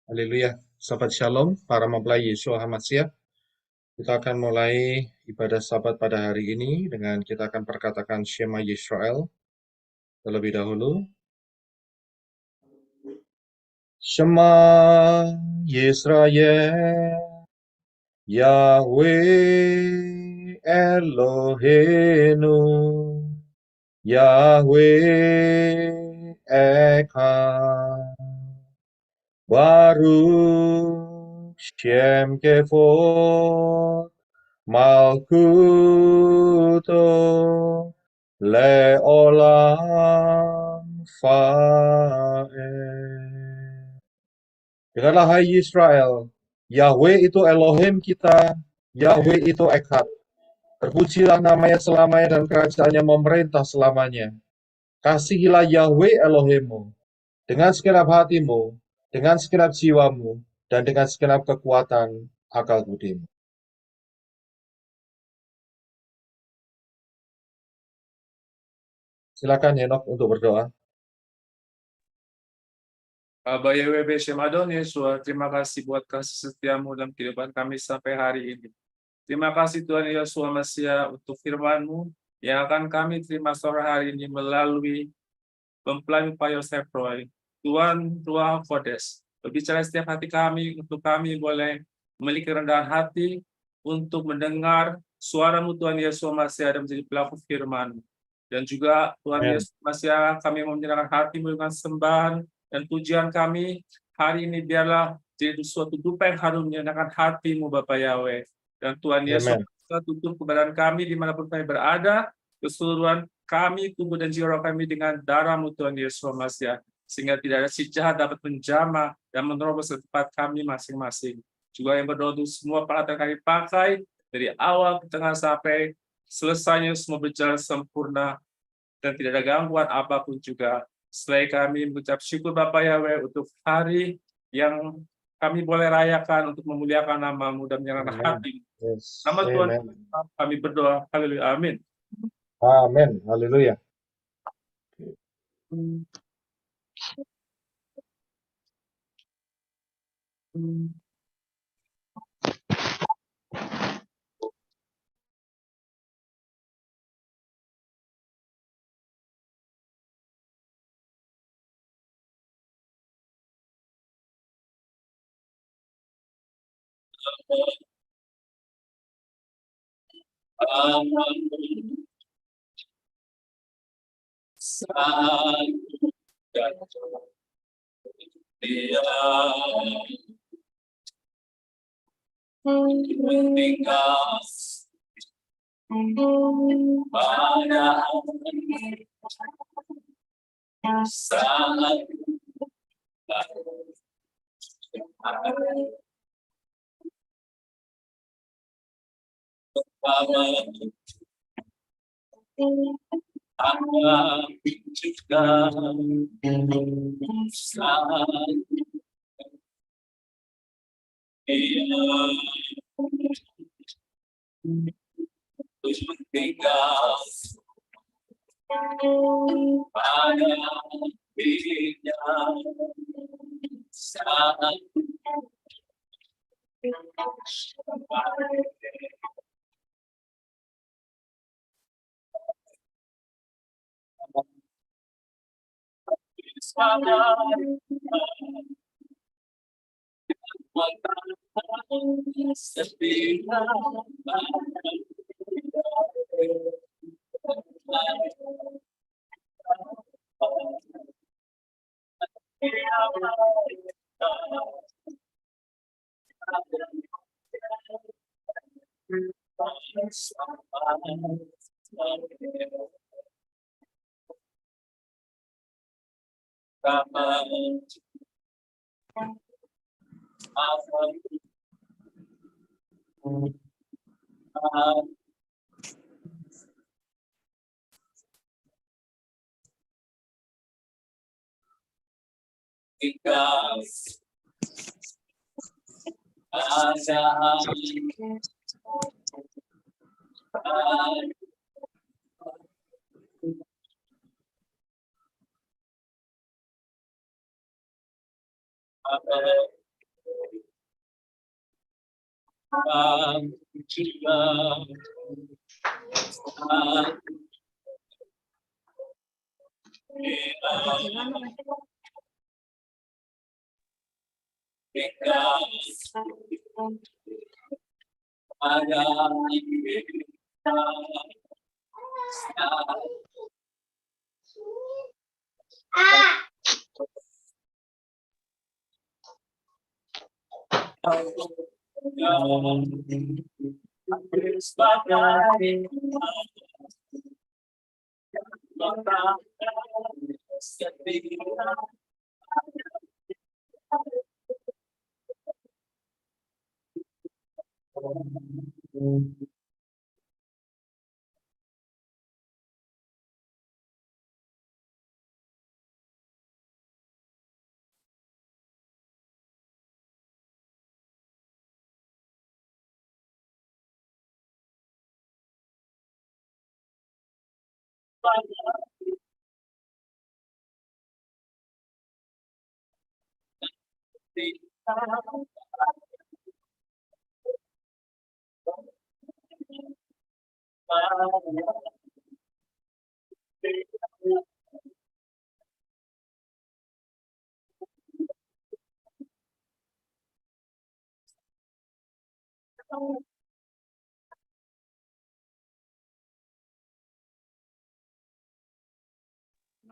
Haleluya. Sahabat Shalom, para mempelai Yeshua HaMashiach. Kita akan mulai ibadah Sabat pada hari ini dengan kita akan perkatakan Shema Yisrael terlebih dahulu. Shema Yisrael, Yahweh Eloheinu, Yahweh Echad. Baruch Shem Kevod Malkuto Leolam Faed. Dengarlah hai Israel, Yahweh itu Elohim kita, Yahweh itu Echad. Terpujilah namanya selamanya dan kerajaannya memerintah selamanya. Kasihilah Yahweh Elohimmu dengan segenap hatimu, dengan segenap jiwamu, dan dengan segenap kekuatan akal budimu. Silakan Henok untuk berdoa. Bapa Yahweh Beshem Adon Yeshua, terima kasih buat kasih setiamu dalam kehidupan kami sampai hari ini. Terima kasih Tuhan Yeshua Masia untuk firman-Mu yang akan kami terima sore hari ini melalui mempelai Pak Yosef Roy. Tuhan Ruah Kodes, berbicara setiap hati kami untuk kami boleh memiliki kerendahan hati untuk mendengar suara-Mu Tuhan Yeshua Masia dan menjadi pelaku firman. Dan juga Tuhan Amen. Yesus Masia, kami mau menyerahkan hati-Mu dengan sembahan dan pujian kami hari ini biarlah jadi suatu dupa yang harum menyenangkan hati-Mu Bapa Yahweh. Dan Tuhan Yesus tutup keberadaan kami dimanapun kami berada, keseluruhan kami, tubuh dan jiwa kami dengan darah-Mu Tuhan Yesus Masia, sehingga tidak ada si jahat dapat menjamah dan menerobos ke tempat kami masing-masing. Juga yang berdoa untuk semua peralatan kami pakai dari awal ke tengah sampai selesainya semua berjalan sempurna dan tidak ada gangguan apapun juga. Setelah kami mengucap syukur Bapa Yahweh untuk hari yang kami boleh rayakan untuk memuliakan nama-Mu dan menyerahkan hati. Nama Tuhan kami berdoa. Haleluya. Amin. Amin. Haleluya.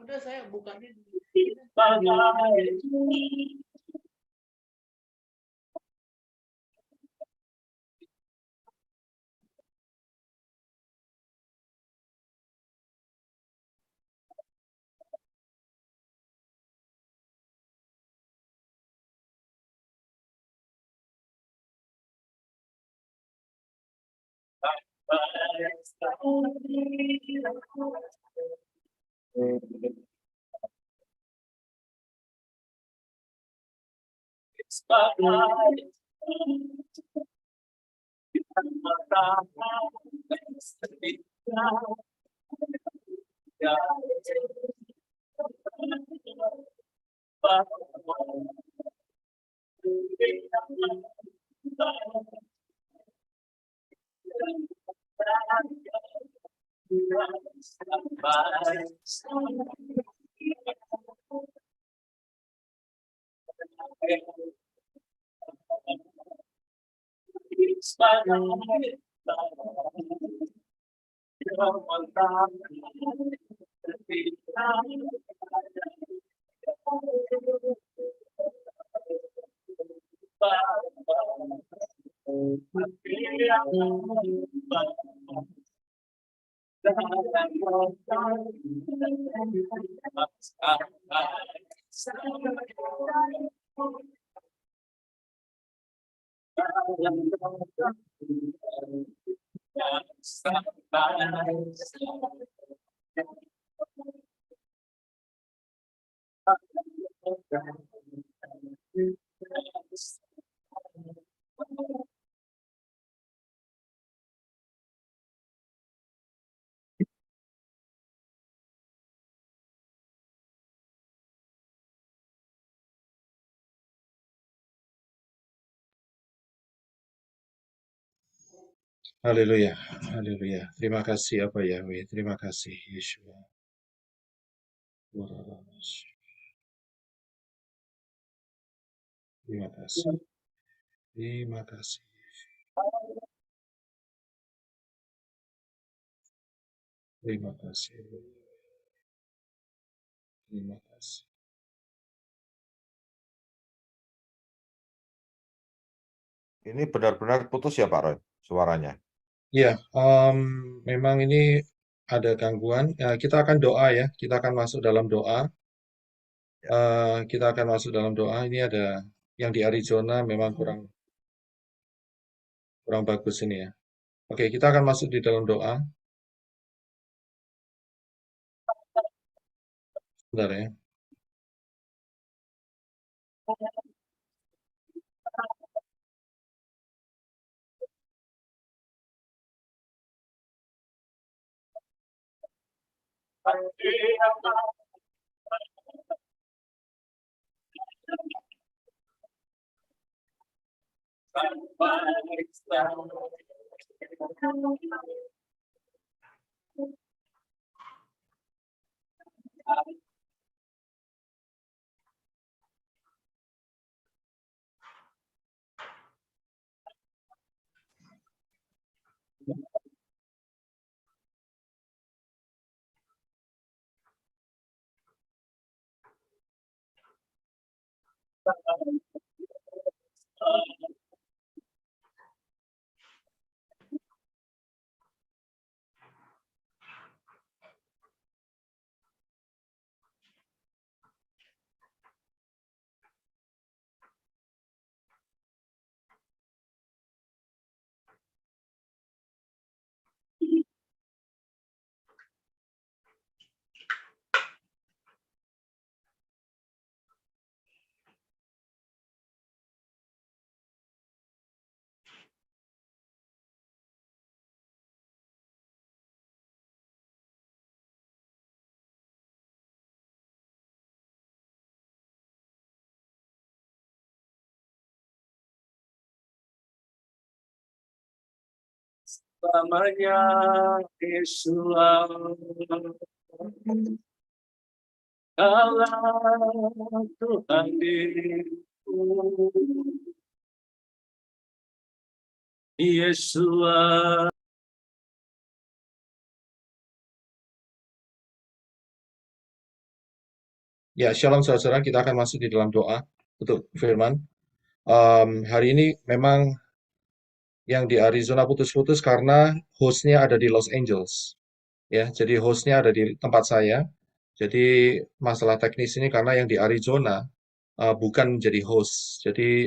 Udah saya bukannya Haleluya, haleluya. Terima kasih apa Yahweh, terima kasih Yeshua. Terima kasih, terima kasih, terima kasih, terima kasih. Ini benar-benar putus ya Pak Roy, suaranya. Ya, memang ini ada gangguan. Kita akan doa ya, kita akan masuk dalam doa. Kita akan masuk dalam doa. Ini ada yang di Arizona memang kurang bagus ini ya. Oke, kita akan masuk di dalam doa. Sebentar ya. Selamanya Yesua, Allah Tuhan diriku, Yesua. Ya, shalom saudara, kita akan masuk di dalam doa untuk firman. Hari ini memang yang di Arizona putus-putus karena hostnya ada di Los Angeles. Ya, jadi hostnya ada di tempat saya. Jadi masalah teknis ini karena yang di Arizona bukan jadi host. Jadi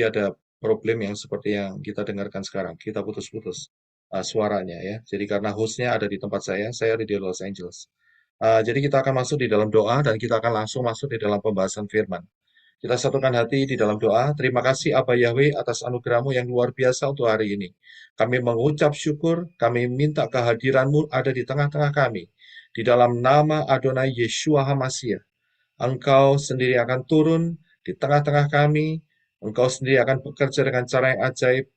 ada problem yang seperti yang kita dengarkan sekarang. Kita putus-putus suaranya ya. Jadi karena hostnya ada di tempat saya ada di Los Angeles. Jadi kita akan masuk di dalam doa dan kita akan langsung masuk di dalam pembahasan firman. Kita satukan hati di dalam doa. Terima kasih Aba Yahweh atas anugerah-Mu yang luar biasa untuk hari ini. Kami mengucap syukur, kami minta kehadiran-Mu ada di tengah-tengah kami. Di dalam nama Adonai Yeshua HaMashiach. Engkau sendiri akan turun di tengah-tengah kami. Engkau sendiri akan bekerja dengan cara yang ajaib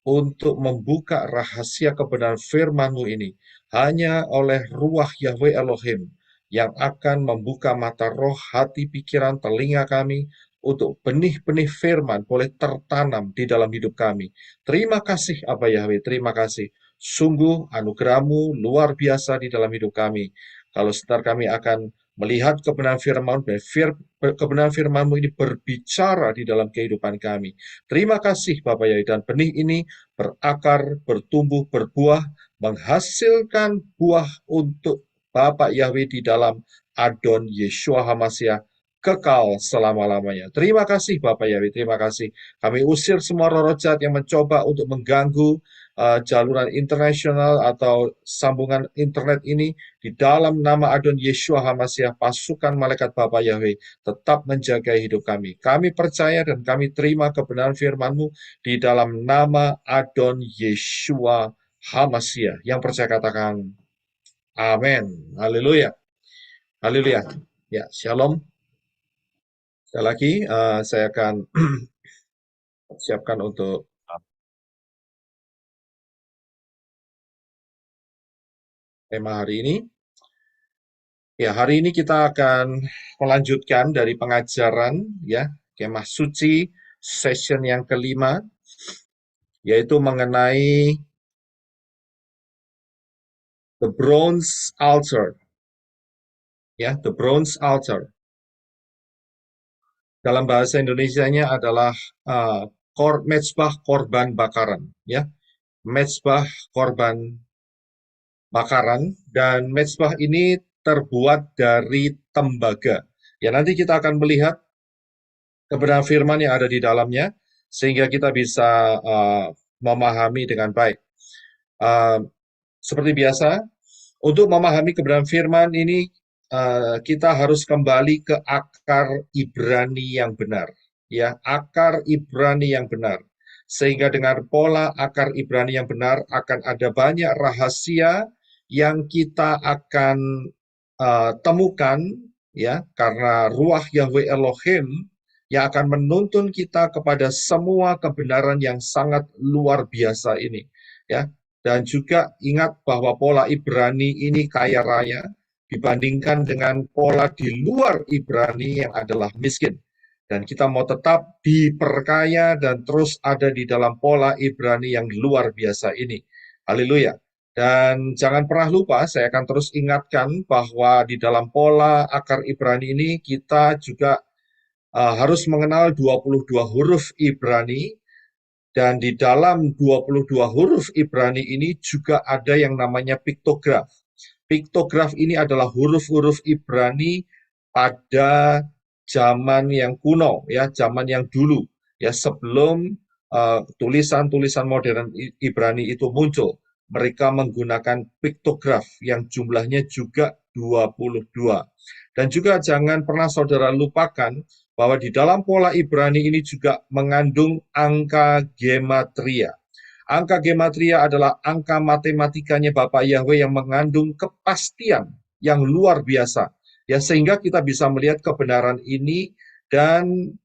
untuk membuka rahasia kebenaran firman-Mu ini. Hanya oleh ruah Yahweh Elohim yang akan membuka mata roh, hati, pikiran, telinga kami, untuk benih-benih firman boleh tertanam di dalam hidup kami. Terima kasih Aba Yahweh, terima kasih. Sungguh anugerah-Mu luar biasa di dalam hidup kami. Kalau sebentar kami akan melihat kebenaran firman, kebenaran firman-Mu ini berbicara di dalam kehidupan kami. Terima kasih Bapak Yahweh, dan benih ini berakar, bertumbuh, berbuah, menghasilkan buah untuk Bapak Yahweh di dalam Adon Yeshua HaMashiach kekal selama-lamanya. Terima kasih Bapak Yahweh, terima kasih. Kami usir semua roh jahat yang mencoba untuk mengganggu jaluran internasional atau sambungan internet ini di dalam nama Adon Yeshua HaMashiach. Pasukan malaikat Bapak Yahweh tetap menjaga hidup kami. Kami percaya dan kami terima kebenaran firman-Mu di dalam nama Adon Yeshua HaMashiach. Yang percaya katakan amin. Haleluya. Haleluya. Ya, shalom. Sekali lagi, saya akan siapkan untuk tema hari ini. Ya, hari ini kita akan melanjutkan dari pengajaran ya Kemah Suci session yang kelima, yaitu mengenai the bronze altar. Ya, the bronze altar. Dalam bahasa Indonesianya adalah mezbah korban bakaran, ya. Mezbah korban bakaran, dan mezbah ini terbuat dari tembaga. Ya, nanti kita akan melihat kebenaran firman yang ada di dalamnya, sehingga kita bisa memahami dengan baik. Seperti biasa, untuk memahami kebenaran firman ini, kita harus kembali ke akar Ibrani yang benar. Ya, akar Ibrani yang benar. Sehingga dengan pola akar Ibrani yang benar, akan ada banyak rahasia yang kita akan temukan, ya, karena ruah Yahweh Elohim yang akan menuntun kita kepada semua kebenaran yang sangat luar biasa ini, ya. Dan juga ingat bahwa pola Ibrani ini kaya raya dibandingkan dengan pola di luar Ibrani yang adalah miskin. Dan kita mau tetap diperkaya dan terus ada di dalam pola Ibrani yang luar biasa ini. Haleluya. Dan jangan pernah lupa, saya akan terus ingatkan bahwa di dalam pola akar Ibrani ini kita juga harus mengenal 22 huruf Ibrani, dan di dalam 22 huruf Ibrani ini juga ada yang namanya piktograf. Piktograf ini adalah huruf-huruf Ibrani pada zaman yang kuno, ya, zaman yang dulu, ya, sebelum tulisan-tulisan modern Ibrani itu muncul. Mereka menggunakan piktograf yang jumlahnya juga 22. Dan juga jangan pernah saudara lupakan bahwa di dalam pola Ibrani ini juga mengandung angka gematria. Angka gematria adalah angka matematikanya Bapak Yahweh yang mengandung kepastian yang luar biasa. Ya, sehingga kita bisa melihat kebenaran ini dan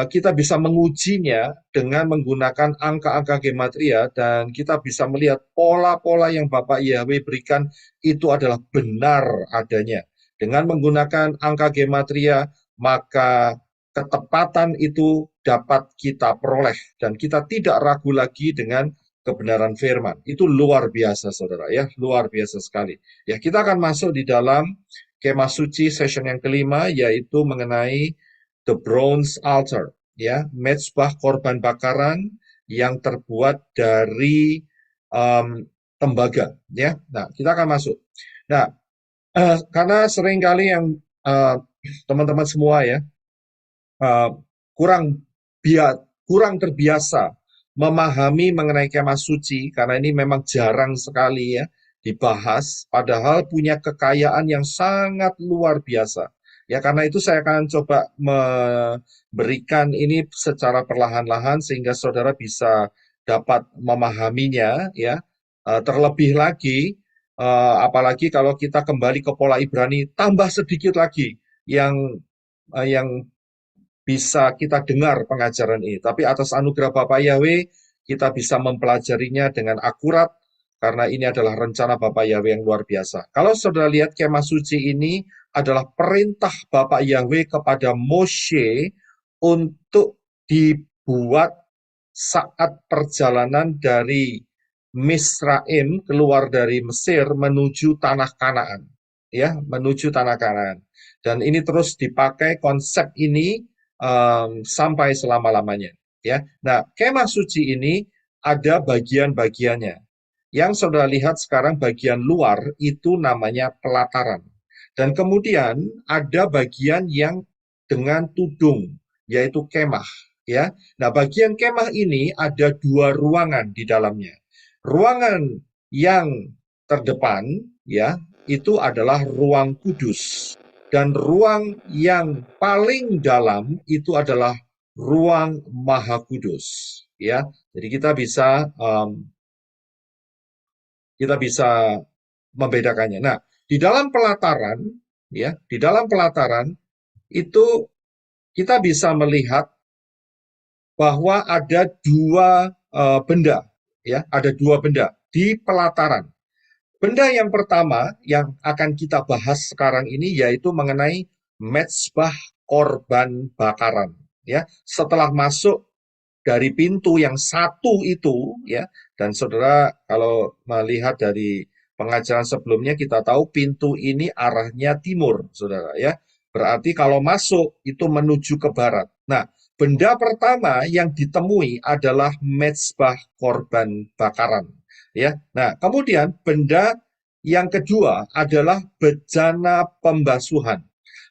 kita bisa mengujinya dengan menggunakan angka-angka gematria, dan kita bisa melihat pola-pola yang Bapak Yahweh berikan itu adalah benar adanya. Dengan menggunakan angka gematria, maka ketepatan itu dapat kita peroleh dan kita tidak ragu lagi dengan kebenaran firman. Itu luar biasa, saudara, ya, luar biasa sekali. Ya, kita akan masuk di dalam kemah suci session yang kelima, yaitu mengenai the bronze altar, ya, mezbah korban bakaran yang terbuat dari tembaga, ya. Nah, kita akan masuk. Nah, karena seringkali yang teman-teman semua, ya, kurang terbiasa memahami mengenai kemah suci, karena ini memang jarang sekali, ya, dibahas, padahal punya kekayaan yang sangat luar biasa. Ya, karena itu saya akan coba memberikan ini secara perlahan-lahan sehingga saudara bisa dapat memahaminya, ya. Terlebih lagi, apalagi kalau kita kembali ke pola Ibrani, tambah sedikit lagi yang bisa kita dengar pengajaran ini. Tapi atas anugerah Bapak Yahweh, kita bisa mempelajarinya dengan akurat, karena ini adalah rencana Bapak Yahweh yang luar biasa. Kalau saudara lihat kemah suci ini adalah perintah Bapak Yahweh kepada Moshe untuk dibuat saat perjalanan dari Misraim, keluar dari Mesir menuju tanah Kanaan, ya, menuju tanah Kanaan. Dan ini terus dipakai konsep ini sampai selama-lamanya, ya. Nah, kemah suci ini ada bagian-bagiannya. Yang saudara lihat sekarang bagian luar itu namanya pelataran. Dan kemudian ada bagian yang dengan tudung, yaitu kemah, ya. Nah, bagian kemah ini ada dua ruangan di dalamnya. Ruangan yang terdepan, ya, itu adalah ruang kudus. Dan ruang yang paling dalam itu adalah ruang maha kudus, ya. Jadi kita bisa membedakannya. Nah, di dalam pelataran, ya, di dalam pelataran itu kita bisa melihat bahwa ada dua benda, ya, ada dua benda di pelataran. Benda yang pertama yang akan kita bahas sekarang ini yaitu mengenai mezbah korban bakaran, ya. Setelah masuk dari pintu yang satu itu, ya, dan saudara kalau melihat dari pengajaran sebelumnya kita tahu pintu ini arahnya timur, saudara, ya. Berarti kalau masuk itu menuju ke barat. Nah, benda pertama yang ditemui adalah mezbah korban bakaran, ya. Nah, kemudian benda yang kedua adalah bejana pembasuhan.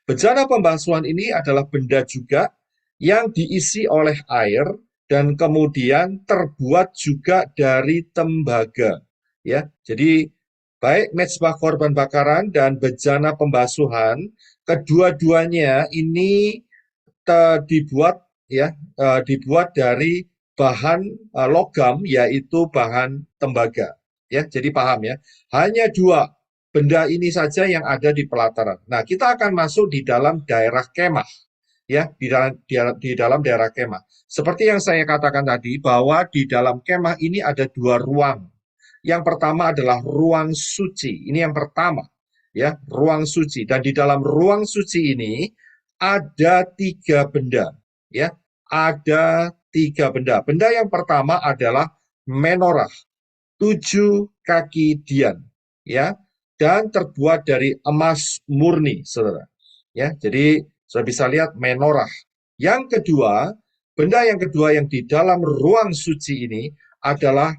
Bejana pembasuhan ini adalah benda juga yang diisi oleh air dan kemudian terbuat juga dari tembaga, ya. Jadi baik mezbah korban bakaran dan bejana pembasuhan, kedua-duanya ini dibuat, ya, dibuat dari bahan logam, yaitu bahan tembaga, ya. Jadi paham, ya, hanya dua benda ini saja yang ada di pelataran. Nah, kita akan masuk di dalam daerah kemah. ya di dalam daerah kemah. Seperti yang saya katakan tadi bahwa di dalam kemah ini ada dua ruang. Yang pertama adalah ruang suci. Ini yang pertama, ya, ruang suci. Dan di dalam ruang suci ini ada tiga benda, ya, ada tiga benda. Benda yang pertama adalah menorah, 7 kaki dian, ya, dan terbuat dari emas murni, saudara. Ya, jadi sudah bisa lihat menorah. Yang kedua, benda yang kedua yang di dalam ruang suci ini adalah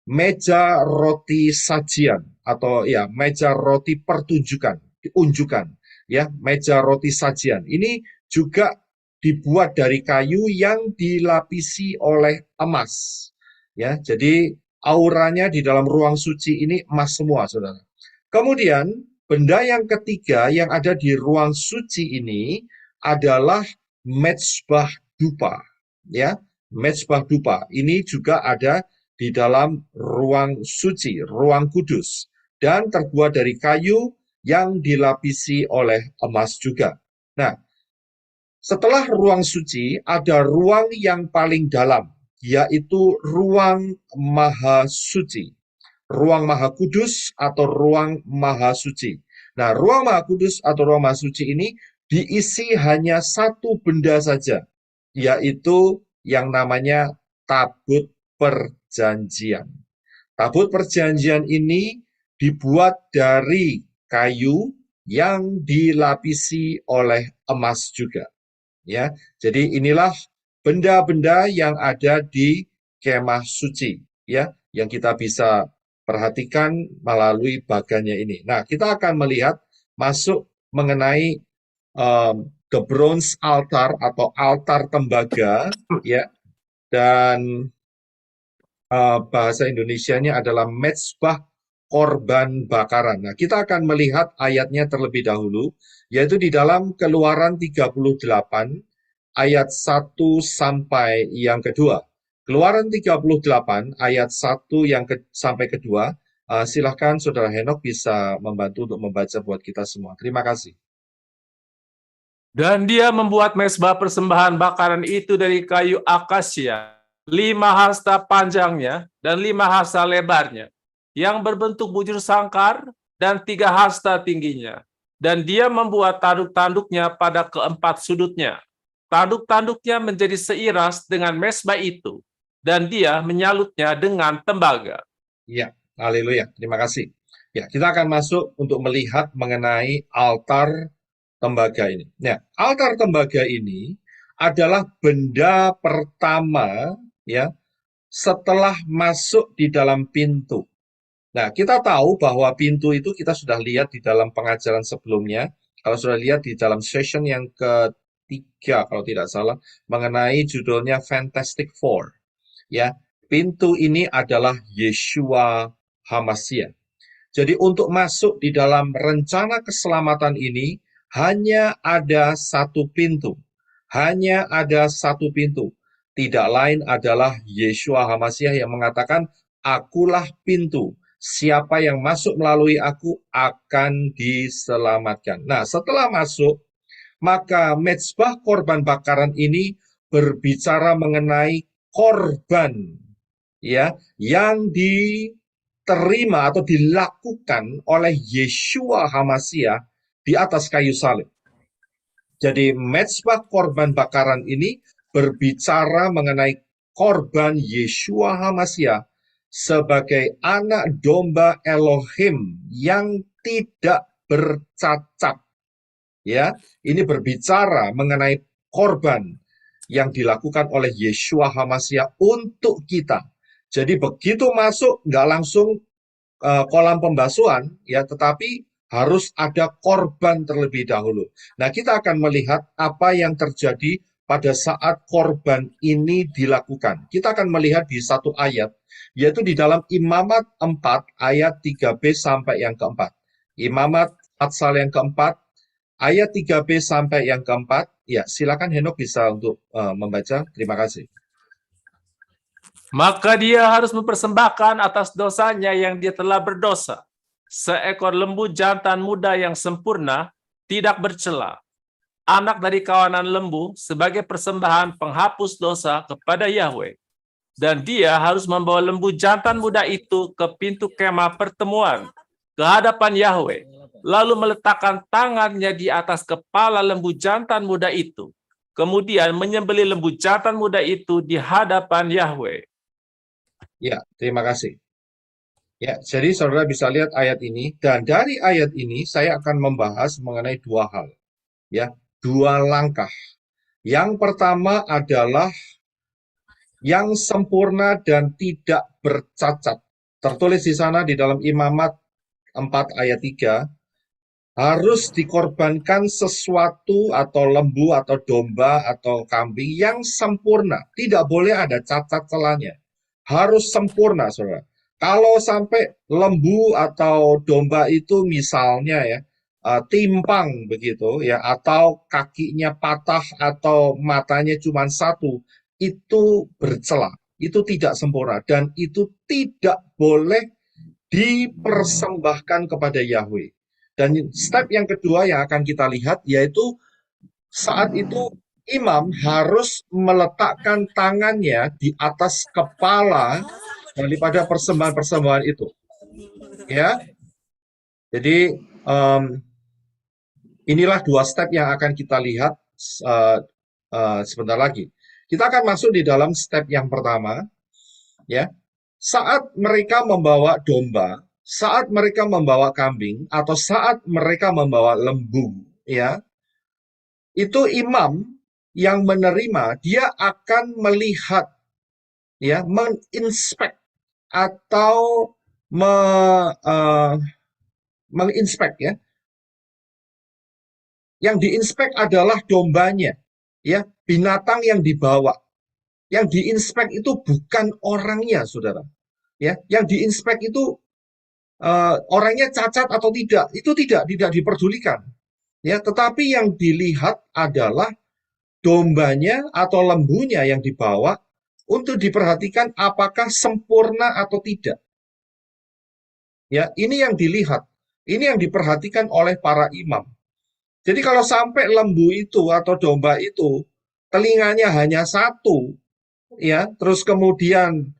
meja roti sajian atau ya meja roti pertunjukan, unjukan, ya, meja roti sajian. Ini juga dibuat dari kayu yang dilapisi oleh emas. Ya, jadi auranya di dalam ruang suci ini emas semua, saudara. Kemudian benda yang ketiga yang ada di ruang suci ini adalah mezbah dupa, ya, mezbah dupa. Ini juga ada di dalam ruang suci, ruang kudus, dan terbuat dari kayu yang dilapisi oleh emas juga. Nah, setelah ruang suci ada ruang yang paling dalam, yaitu ruang maha suci, ruang maha kudus atau ruang maha suci. Nah, ruang maha kudus atau ruang maha suci ini diisi hanya satu benda saja, yaitu yang namanya tabut perjanjian. Tabut perjanjian ini dibuat dari kayu yang dilapisi oleh emas juga. Ya, jadi inilah benda-benda yang ada di kemah suci, ya, yang kita bisa perhatikan melalui bagannya ini. Nah, kita akan melihat masuk mengenai the bronze altar atau altar tembaga, ya, dan bahasa Indonesianya adalah mezbah korban bakaran. Nah, kita akan melihat ayatnya terlebih dahulu, yaitu di dalam Keluaran 38 ayat 1 sampai yang kedua. Keluaran 38 ayat 1 sampai kedua. Silahkan Saudara Henok bisa membantu untuk membaca buat kita semua. Terima kasih. Dan dia membuat mezbah persembahan bakaran itu dari kayu akasia, 5 hasta panjangnya dan 5 hasta lebarnya, yang berbentuk bujur sangkar dan 3 hasta tingginya. Dan dia membuat tanduk-tanduknya pada keempat sudutnya. Tanduk-tanduknya menjadi seiras dengan mezbah itu, dan dia menyalutnya dengan tembaga. Ya, haleluya. Terima kasih. Ya, kita akan masuk untuk melihat mengenai altar tembaga ini. Nah, altar tembaga ini adalah benda pertama, ya, setelah masuk di dalam pintu. Nah, kita tahu bahwa pintu itu kita sudah lihat di dalam pengajaran sebelumnya. Kalau sudah lihat di dalam session yang ketiga, kalau tidak salah, mengenai judulnya Fantastic Four. Ya, pintu ini adalah Yeshua HaMashiach. Jadi untuk masuk di dalam rencana keselamatan ini, hanya ada satu pintu. Hanya ada satu pintu. Tidak lain adalah Yeshua HaMashiach yang mengatakan, akulah pintu. Siapa yang masuk melalui aku akan diselamatkan. Nah, setelah masuk, maka mezbah korban bakaran ini berbicara mengenai korban, ya, yang diterima atau dilakukan oleh Yeshua HaMashiach di atas kayu salib. Jadi mezbah korban bakaran ini berbicara mengenai korban Yeshua HaMashiach sebagai anak domba Elohim yang tidak bercacat. Ya, ini berbicara mengenai korban yang dilakukan oleh Yeshua HaMashiach untuk kita. Jadi begitu masuk nggak langsung kolam pembasuhan, ya, tetapi harus ada korban terlebih dahulu. Nah, kita akan melihat apa yang terjadi pada saat korban ini dilakukan. Kita akan melihat di satu ayat, yaitu di dalam Imamat 4 ayat 3b sampai yang keempat. Imamat pasal yang keempat, ayat 3b sampai yang keempat. Ya, silakan Henok bisa untuk membaca. Terima kasih. Maka dia harus mempersembahkan atas dosanya yang dia telah berdosa seekor lembu jantan muda yang sempurna, tidak bercela. anak dari kawanan lembu sebagai persembahan penghapus dosa kepada Yahweh. Dan dia harus membawa lembu jantan muda itu ke pintu kemah pertemuan, ke hadapan Yahweh, lalu meletakkan tangannya di atas kepala lembu jantan muda itu. Kemudian menyembelih lembu jantan muda itu di hadapan Yahweh. Ya, terima kasih. Ya, jadi saudara bisa lihat ayat ini, dan dari ayat ini saya akan membahas mengenai dua hal. Ya, dua langkah. Yang pertama adalah yang sempurna dan tidak bercacat. Tertulis di sana di dalam Imamat 4 ayat 3, harus dikorbankan sesuatu atau lembu atau domba atau kambing yang sempurna. Tidak boleh ada cacat celahnya. Harus sempurna, saudara. Kalau sampai lembu atau domba itu misalnya ya, timpang begitu ya, atau kakinya patah atau matanya cuma satu, itu bercela, itu tidak sempurna, dan itu tidak boleh dipersembahkan kepada Yahweh. Dan step yang kedua yang akan kita lihat yaitu saat itu imam harus meletakkan tangannya di atas kepala daripada persembahan-persembahan itu. Ya, jadi inilah dua step yang akan kita lihat sebentar lagi. Kita akan masuk di dalam step yang pertama, ya. Saat mereka membawa domba, saat mereka membawa kambing, atau saat mereka membawa lembu, ya, itu imam yang menerima, dia akan melihat, ya, menginspek atau menginspek, ya. Yang diinspek adalah dombanya, ya, binatang yang dibawa. Yang diinspek itu bukan orangnya, saudara. Ya, yang diinspek itu orangnya cacat atau tidak, itu tidak diperdulikan. Ya, tetapi yang dilihat adalah dombanya atau lembunya yang dibawa untuk diperhatikan apakah sempurna atau tidak. Ya, ini yang dilihat, ini yang diperhatikan oleh para imam. Jadi kalau sampai lembu itu atau domba itu telinganya hanya satu, ya, terus kemudian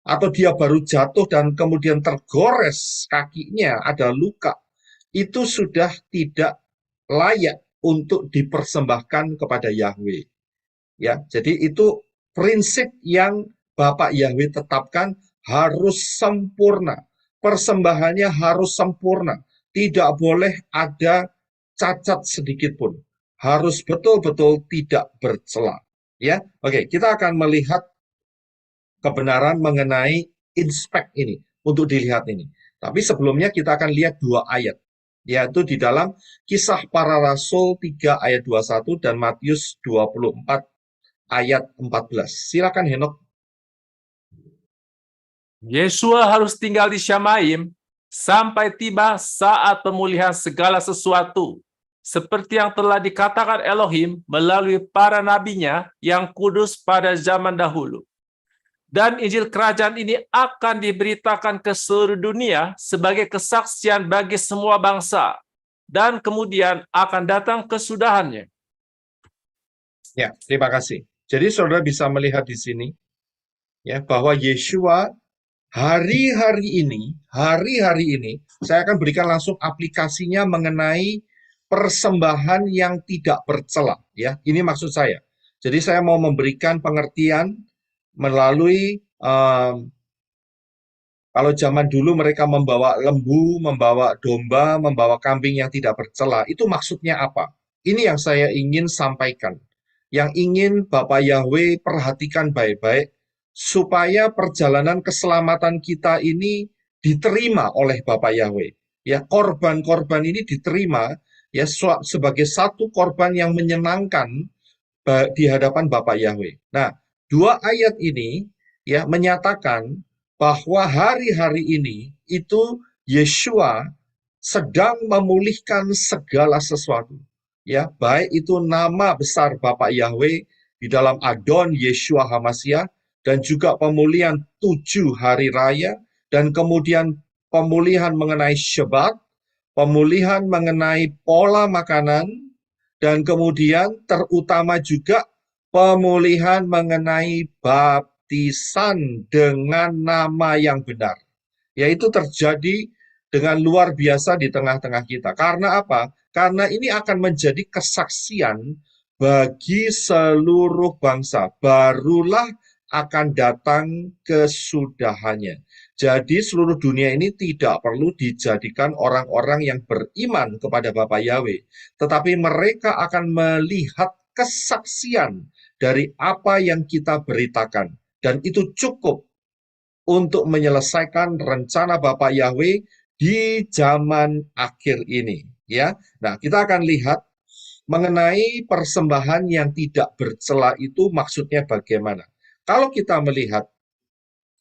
atau dia baru jatuh dan kemudian tergores kakinya, ada luka, itu sudah tidak layak untuk dipersembahkan kepada Yahweh. Ya, jadi itu prinsip yang Bapak Yahweh tetapkan, harus sempurna. Persembahannya harus sempurna. Tidak boleh ada cacat sedikit pun. Harus betul-betul tidak bercela. Ya, oke, kita akan melihat kebenaran mengenai inspek ini, untuk dilihat ini. Tapi sebelumnya kita akan lihat dua ayat, yaitu di dalam Kisah Para Rasul 3 ayat 21 dan Matius 24 ayat 14. Silakan Henok. Yesua harus tinggal di Syamaim sampai tiba saat pemulihan segala sesuatu, seperti yang telah dikatakan Elohim melalui para nabinya yang kudus pada zaman dahulu. Dan Injil Kerajaan ini akan diberitakan ke seluruh dunia sebagai kesaksian bagi semua bangsa, dan kemudian akan datang kesudahannya. Ya, terima kasih. Jadi saudara bisa melihat di sini, ya, bahwa Yesua hari-hari ini, saya akan berikan langsung aplikasinya mengenai persembahan yang tidak bercela. Ya, ini maksud saya. Jadi saya mau memberikan pengertian melalui kalau zaman dulu mereka membawa lembu, membawa domba, membawa kambing yang tidak bercela, itu maksudnya apa? Ini yang saya ingin sampaikan. Yang ingin Bapak Yahweh perhatikan baik-baik, supaya perjalanan keselamatan kita ini diterima oleh Bapak Yahweh. Ya, korban-korban ini diterima ya sebagai satu korban yang menyenangkan di hadapan Bapak Yahweh. Nah, dua ayat ini ya menyatakan bahwa hari-hari ini itu Yesua sedang memulihkan segala sesuatu. Ya, baik itu nama besar Bapak Yahweh di dalam Adon Yeshua HaMashiach, dan juga pemulihan 7 hari raya, dan kemudian pemulihan mengenai Syabat, pemulihan mengenai pola makanan, dan kemudian terutama juga pemulihan mengenai baptisan dengan nama yang benar. Yaitu terjadi dengan luar biasa di tengah-tengah kita. Karena apa? Karena ini akan menjadi kesaksian bagi seluruh bangsa. Barulah akan datang kesudahannya. Jadi seluruh dunia ini tidak perlu dijadikan orang-orang yang beriman kepada Bapa Yahweh, tetapi mereka akan melihat kesaksian dari apa yang kita beritakan. Dan itu cukup untuk menyelesaikan rencana Bapa Yahweh di zaman akhir ini. Ya, nah kita akan lihat mengenai persembahan yang tidak bercela itu maksudnya bagaimana. Kalau kita melihat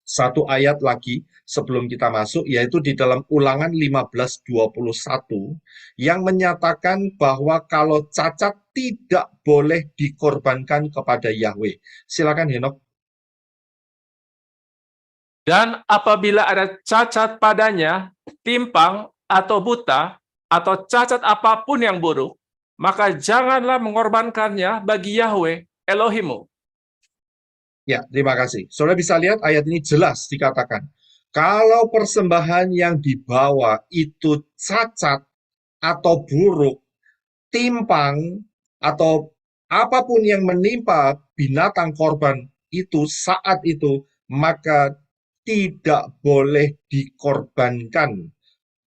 satu ayat lagi sebelum kita masuk, yaitu di dalam Ulangan 15:21 yang menyatakan bahwa kalau cacat tidak boleh dikorbankan kepada Yahweh. Silakan Henok. Dan apabila ada cacat padanya, timpang atau buta, atau cacat apapun yang buruk, maka janganlah mengorbankannya bagi Yahweh Elohimmu. Ya, terima kasih. Saudara bisa lihat ayat ini jelas dikatakan, kalau persembahan yang dibawa itu cacat atau buruk, timpang, atau apapun yang menimpa binatang korban itu saat itu, maka tidak boleh dikorbankan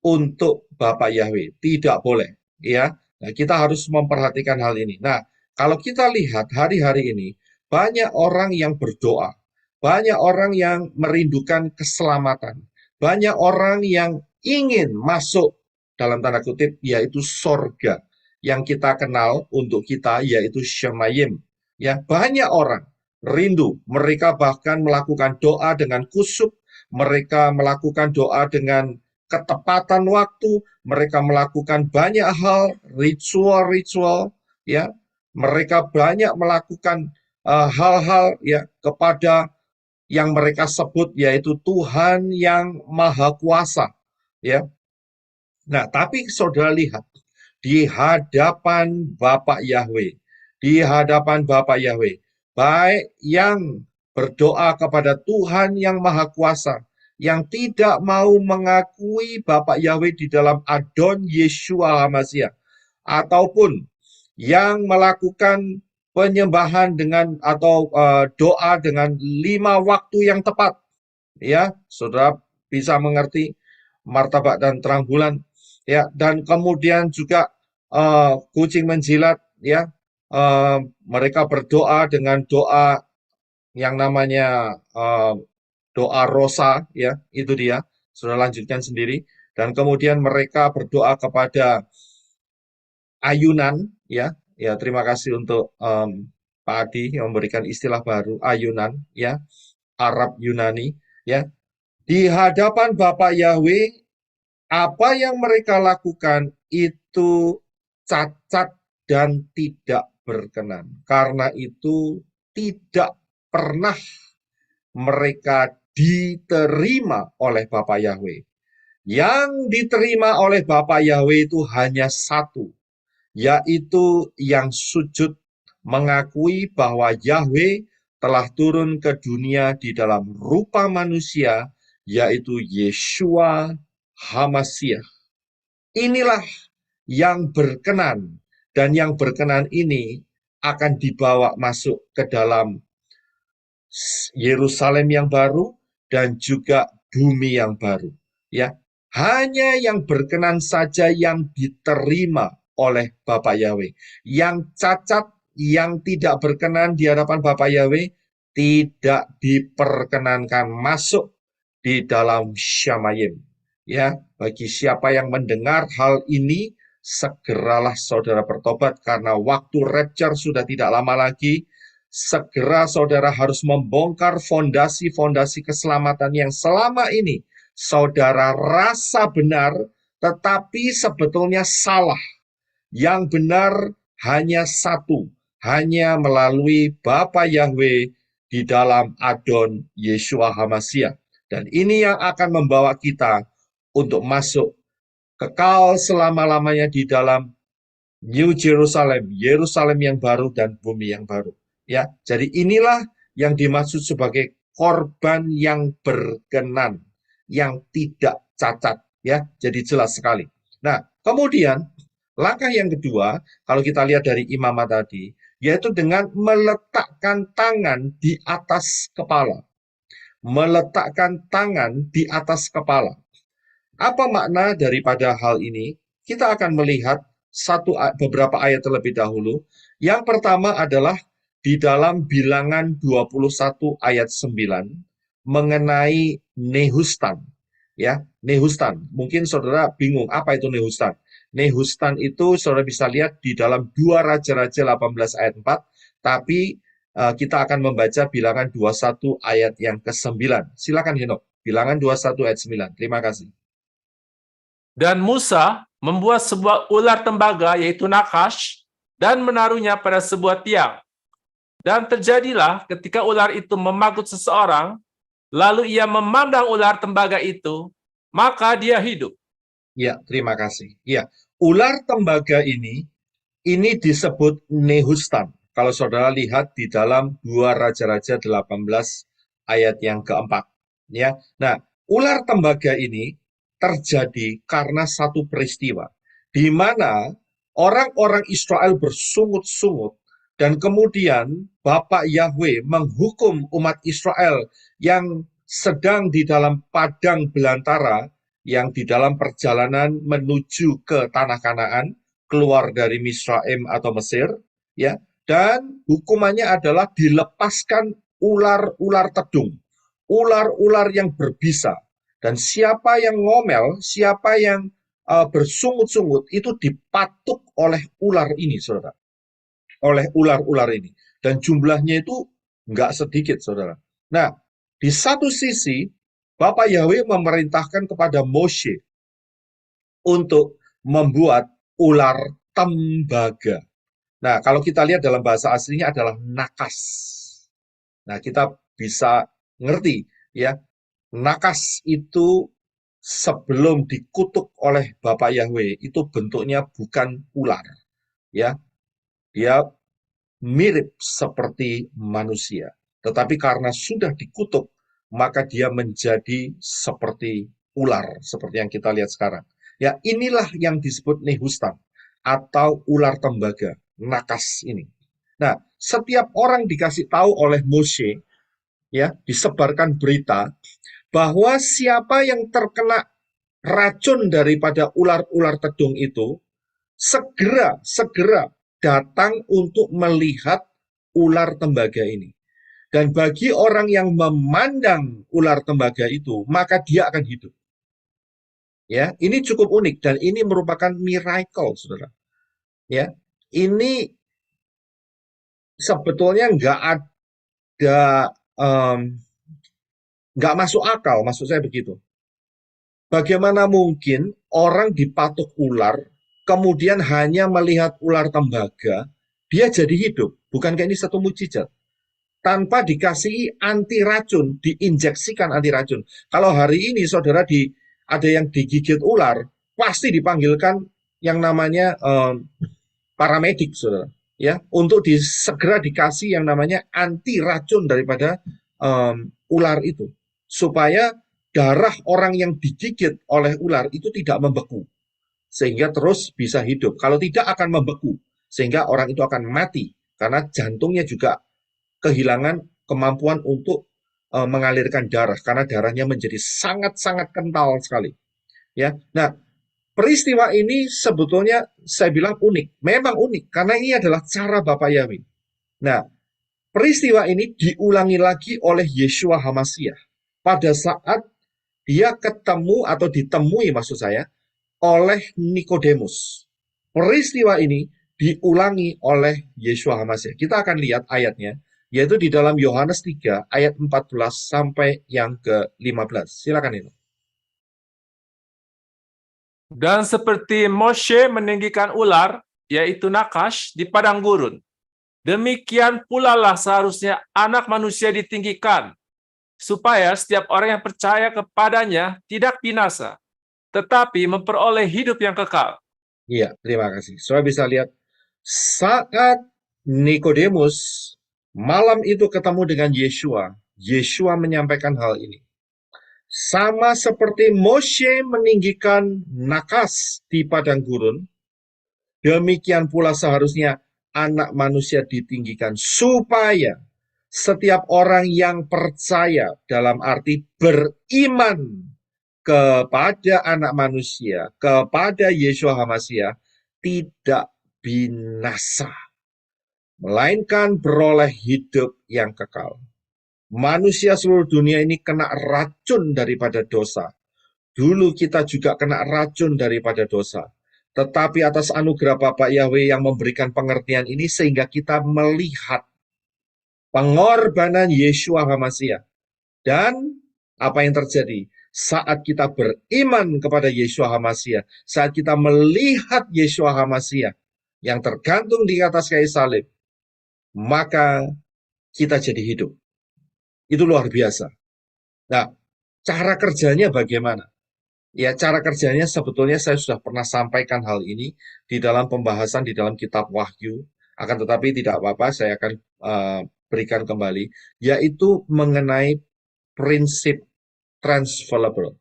untuk Bapak Yahweh. Tidak boleh. Ya, nah, kita harus memperhatikan hal ini. Nah, kalau kita lihat hari-hari ini, banyak orang yang berdoa, banyak orang yang merindukan keselamatan, banyak orang yang ingin masuk dalam tanda kutip, yaitu sorga. Yang kita kenal untuk kita, yaitu Shemayim. Ya, banyak orang rindu, mereka bahkan melakukan doa dengan kusuk, mereka melakukan doa dengan ketepatan waktu, mereka melakukan banyak hal, ritual-ritual, ya, mereka banyak melakukan hal-hal ya kepada yang mereka sebut yaitu Tuhan yang Maha Kuasa, ya. Nah, tapi saudara lihat di hadapan Bapak Yahweh, di hadapan Bapak Yahweh, baik yang berdoa kepada Tuhan yang Maha Kuasa, yang tidak mau mengakui Bapak Yahweh di dalam Adon Yeshua HaMashiach, ataupun yang melakukan penyembahan dengan atau doa dengan 5 waktu yang tepat, ya, saudara bisa mengerti martabak dan terang bulan, ya, dan kemudian juga kucing menjilat, ya, mereka berdoa dengan doa yang namanya doa rosa, ya, itu dia, sudah lanjutkan sendiri, dan kemudian mereka berdoa kepada ayunan, ya, ya, terima kasih untuk Pak Adi yang memberikan istilah baru ayunan, ya, Arab Yunani, ya, di hadapan Bapak Yahweh. Apa yang mereka lakukan itu cacat dan tidak berkenan. Karena itu tidak pernah mereka diterima oleh Bapak Yahweh. Yang diterima oleh Bapak Yahweh itu hanya satu, yaitu yang sujud mengakui bahwa Yahweh telah turun ke dunia di dalam rupa manusia, yaitu Yeshua HaMashiach. Inilah yang berkenan, dan yang berkenan ini akan dibawa masuk ke dalam Yerusalem yang baru dan juga bumi yang baru. Ya, hanya yang berkenan saja yang diterima oleh Bapak Yahweh. Yang cacat, yang tidak berkenan di hadapan Bapak Yahweh tidak diperkenankan masuk di dalam Shemayim. Ya, bagi siapa yang mendengar hal ini, segeralah saudara bertobat karena waktu rapture sudah tidak lama lagi. Segera saudara harus membongkar fondasi-fondasi keselamatan yang selama ini saudara rasa benar, tetapi sebetulnya salah. Yang benar hanya satu, hanya melalui Bapa Yahweh di dalam Adon Yeshua HaMashiach. Dan ini yang akan membawa kita untuk masuk kekal selama-lamanya di dalam New Jerusalem, Yerusalem yang baru dan bumi yang baru. Ya, jadi inilah yang dimaksud sebagai korban yang berkenan, yang tidak cacat. Ya, jadi jelas sekali. Nah, kemudian langkah yang kedua, kalau kita lihat dari imamah tadi, yaitu dengan meletakkan tangan di atas kepala. Meletakkan tangan di atas kepala. Apa makna daripada hal ini? Kita akan melihat beberapa ayat terlebih dahulu. Yang pertama adalah di dalam Bilangan 21 ayat 9 mengenai Nehustan. Ya, Nehustan. Mungkin saudara bingung apa itu Nehustan. Nehustan itu saudara bisa lihat di dalam 2 Raja-Raja 18 ayat 4, tapi kita akan membaca Bilangan 21 ayat yang ke-9. Silakan Henok. Bilangan 21 ayat 9. Terima kasih. Dan Musa membuat sebuah ular tembaga, yaitu Nakash, dan menaruhnya pada sebuah tiang. Dan terjadilah ketika ular itu memagut seseorang, lalu ia memandang ular tembaga itu, maka dia hidup. Ya, terima kasih. Ya, ular tembaga ini disebut Nehustan. Kalau saudara lihat di dalam 2 Raja-Raja 18 ayat yang keempat. Ya, nah, ular tembaga ini terjadi karena satu peristiwa di mana orang-orang Israel bersungut-sungut dan kemudian Bapak Yahweh menghukum umat Israel yang sedang di dalam padang belantara, yang di dalam perjalanan menuju ke tanah Kanaan, keluar dari Misraim atau Mesir, ya, dan hukumannya adalah dilepaskan ular-ular tedung, ular-ular yang berbisa. Dan siapa yang ngomel, siapa yang bersungut-sungut, itu dipatuk oleh ular ini, saudara. Oleh ular-ular ini. Dan jumlahnya itu nggak sedikit, saudara. Nah, di satu sisi, Bapak Yahweh memerintahkan kepada Moshe untuk membuat ular tembaga. Nah, kalau kita lihat dalam bahasa aslinya adalah nakas. Nah, kita bisa ngerti, ya, nakas itu sebelum dikutuk oleh Bapak Yahweh, itu bentuknya bukan ular. Ya, dia mirip seperti manusia. Tetapi karena sudah dikutuk, maka dia menjadi seperti ular, seperti yang kita lihat sekarang. Ya, inilah yang disebut Nehustan, atau ular tembaga, nakas ini. Nah, setiap orang dikasih tahu oleh Moshe, ya, disebarkan berita bahwa siapa yang terkena racun daripada ular-ular tedung itu segera datang untuk melihat ular tembaga ini. Dan bagi orang yang memandang ular tembaga itu, maka dia akan hidup. Ya, ini cukup unik dan ini merupakan miracle, saudara. Ya, ini sebetulnya nggak masuk akal, maksud saya begitu. Bagaimana mungkin orang dipatuk ular, kemudian hanya melihat ular tembaga, dia jadi hidup? Bukankah ini satu mukjizat? Tanpa dikasih anti racun, diinjeksikan anti racun. Kalau hari ini saudara ada yang digigit ular, pasti dipanggilkan yang namanya paramedik, saudara, ya, untuk segera dikasih yang namanya anti racun daripada ular itu, supaya darah orang yang digigit oleh ular itu tidak membeku, sehingga terus bisa hidup. Kalau tidak akan membeku, sehingga orang itu akan mati, karena jantungnya juga kehilangan kemampuan untuk mengalirkan darah, karena darahnya menjadi sangat-sangat kental sekali. Ya, nah, peristiwa ini sebetulnya saya bilang unik, memang unik, karena ini adalah cara Bapak Yahweh. Nah, peristiwa ini diulangi lagi oleh Yeshua HaMashiach pada saat dia ketemu atau ditemui, maksud saya, oleh Nikodemus. Peristiwa ini diulangi oleh Yeshua HaMashiach. Kita akan lihat ayatnya, yaitu di dalam Yohanes 3 ayat 14 sampai yang ke-15. Silakan itu. Dan seperti Moshe meninggikan ular, yaitu Nakash, di padang gurun, demikian pula lah seharusnya anak manusia ditinggikan, supaya setiap orang yang percaya kepadanya tidak binasa, tetapi memperoleh hidup yang kekal. Iya, terima kasih. Saudara bisa lihat, saat Nikodemus malam itu ketemu dengan Yeshua, Yeshua menyampaikan hal ini. Sama seperti Moshe meninggikan nakas di padang gurun, demikian pula seharusnya anak manusia ditinggikan, supaya setiap orang yang percaya, dalam arti beriman kepada anak manusia, kepada Yeshua HaMashiach, tidak binasa, melainkan beroleh hidup yang kekal. Manusia seluruh dunia ini kena racun daripada dosa. Dulu kita juga kena racun daripada dosa. Tetapi atas anugerah Bapa Yahweh yang memberikan pengertian ini, sehingga kita melihat pengorbanan Yeshua HaMashiach. Dan apa yang terjadi? Saat kita beriman kepada Yeshua HaMashiach, saat kita melihat Yeshua HaMashiach yang tergantung di atas kayu salib, maka kita jadi hidup. Itu luar biasa. Nah, cara kerjanya bagaimana? Ya, cara kerjanya sebetulnya saya sudah pernah sampaikan hal ini di dalam pembahasan di dalam kitab Wahyu, akan tetapi tidak apa-apa, saya akan berikan kembali, yaitu mengenai prinsip transferable.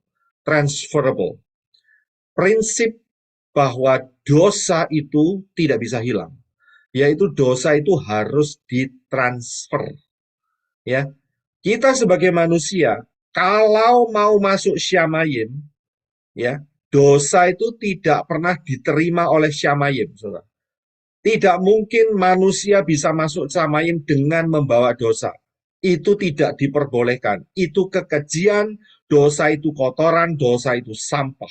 Prinsip bahwa dosa itu tidak bisa hilang, yaitu dosa itu harus ditransfer. Ya, kita sebagai manusia, kalau mau masuk Syamayim, ya, dosa itu tidak pernah diterima oleh Syamayim, saudara. Tidak mungkin manusia bisa masuk Syamayim dengan membawa dosa. Itu tidak diperbolehkan. Itu kekejian, dosa itu kotoran, dosa itu sampah.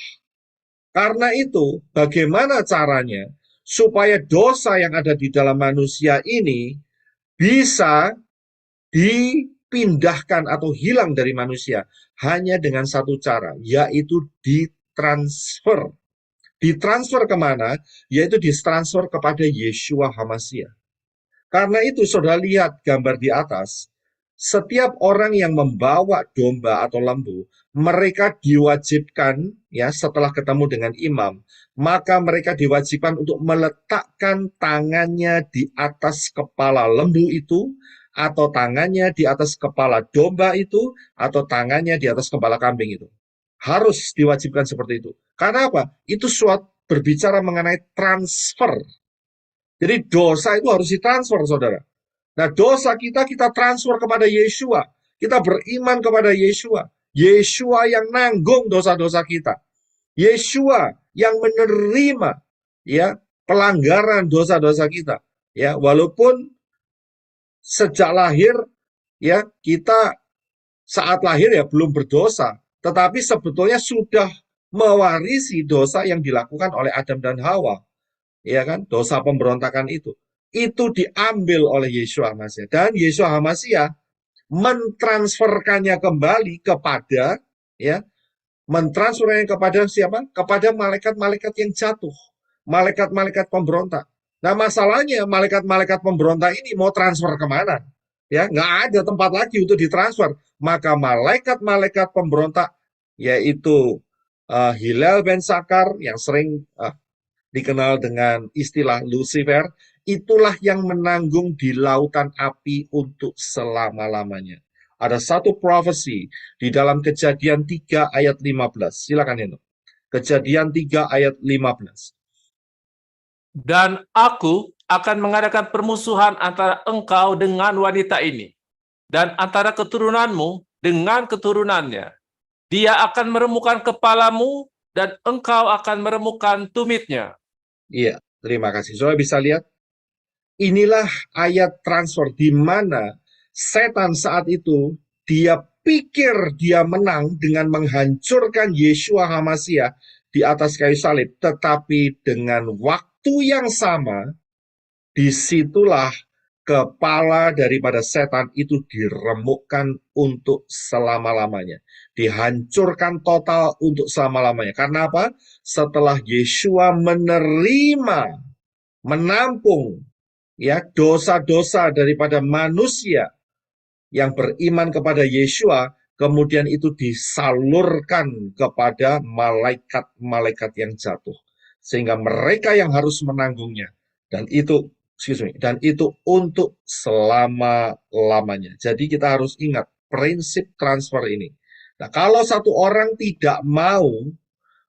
Karena itu, bagaimana caranya supaya dosa yang ada di dalam manusia ini bisa dipindahkan atau hilang dari manusia? Hanya dengan satu cara, yaitu ditransfer. Ditransfer kemana? Yaitu ditransfer kepada Yeshua HaMashiach. Karena itu, saudara lihat gambar di atas, setiap orang yang membawa domba atau lembu, mereka diwajibkan, ya, setelah ketemu dengan imam, maka mereka diwajibkan untuk meletakkan tangannya di atas kepala lembu itu, atau tangannya di atas kepala domba itu, atau tangannya di atas kepala kambing itu. Harus diwajibkan seperti itu. Karena apa? Itu suatu berbicara mengenai transfer. Jadi dosa itu harus ditransfer, saudara. Nah, dosa kita transfer kepada Yeshua. Kita beriman kepada Yeshua. Yeshua yang nanggung dosa-dosa kita. Yeshua yang menerima, ya, pelanggaran dosa-dosa kita. Ya, walaupun sejak lahir, ya, kita saat lahir ya belum berdosa, tetapi sebetulnya sudah mewarisi dosa yang dilakukan oleh Adam dan Hawa. Ya kan, dosa pemberontakan itu diambil oleh Yeshua HaMashiach, dan Yeshua HaMashiach mentransferkannya kembali kepada, ya, mentransfernya kepada siapa? Kepada malaikat-malaikat yang jatuh, malaikat-malaikat pemberontak. Nah, masalahnya malaikat-malaikat pemberontak ini mau transfer kemana? Ya, nggak ada tempat lagi untuk ditransfer. Maka malaikat-malaikat pemberontak, yaitu Hillel ben Sakar, yang sering dikenal dengan istilah Lucifer, itulah yang menanggung di lautan api untuk selama-lamanya. Ada satu profesi di dalam Kejadian 3 ayat 15. Silakan Heno. Kejadian 3 ayat 15. Dan aku akan mengadakan permusuhan antara engkau dengan wanita ini, dan antara keturunanmu dengan keturunannya. Dia akan meremukkan kepalamu, dan engkau akan meremukkan tumitnya. Iya, terima kasih. Saudara bisa lihat, inilah ayat transfer di mana setan saat itu dia pikir dia menang dengan menghancurkan Yeshua HaMashiach di atas kayu salib, tetapi dengan waktu yang sama, disitulah kepala daripada setan itu diremukkan untuk selama-lamanya. Dihancurkan total untuk selama-lamanya. Karena apa? Setelah Yeshua menampung, ya, dosa-dosa daripada manusia yang beriman kepada Yeshua, kemudian itu disalurkan kepada malaikat-malaikat yang jatuh. sehingga mereka yang harus menanggungnya. Dan itu untuk selama-lamanya. Jadi kita harus ingat prinsip transfer ini. Nah, kalau satu orang tidak mau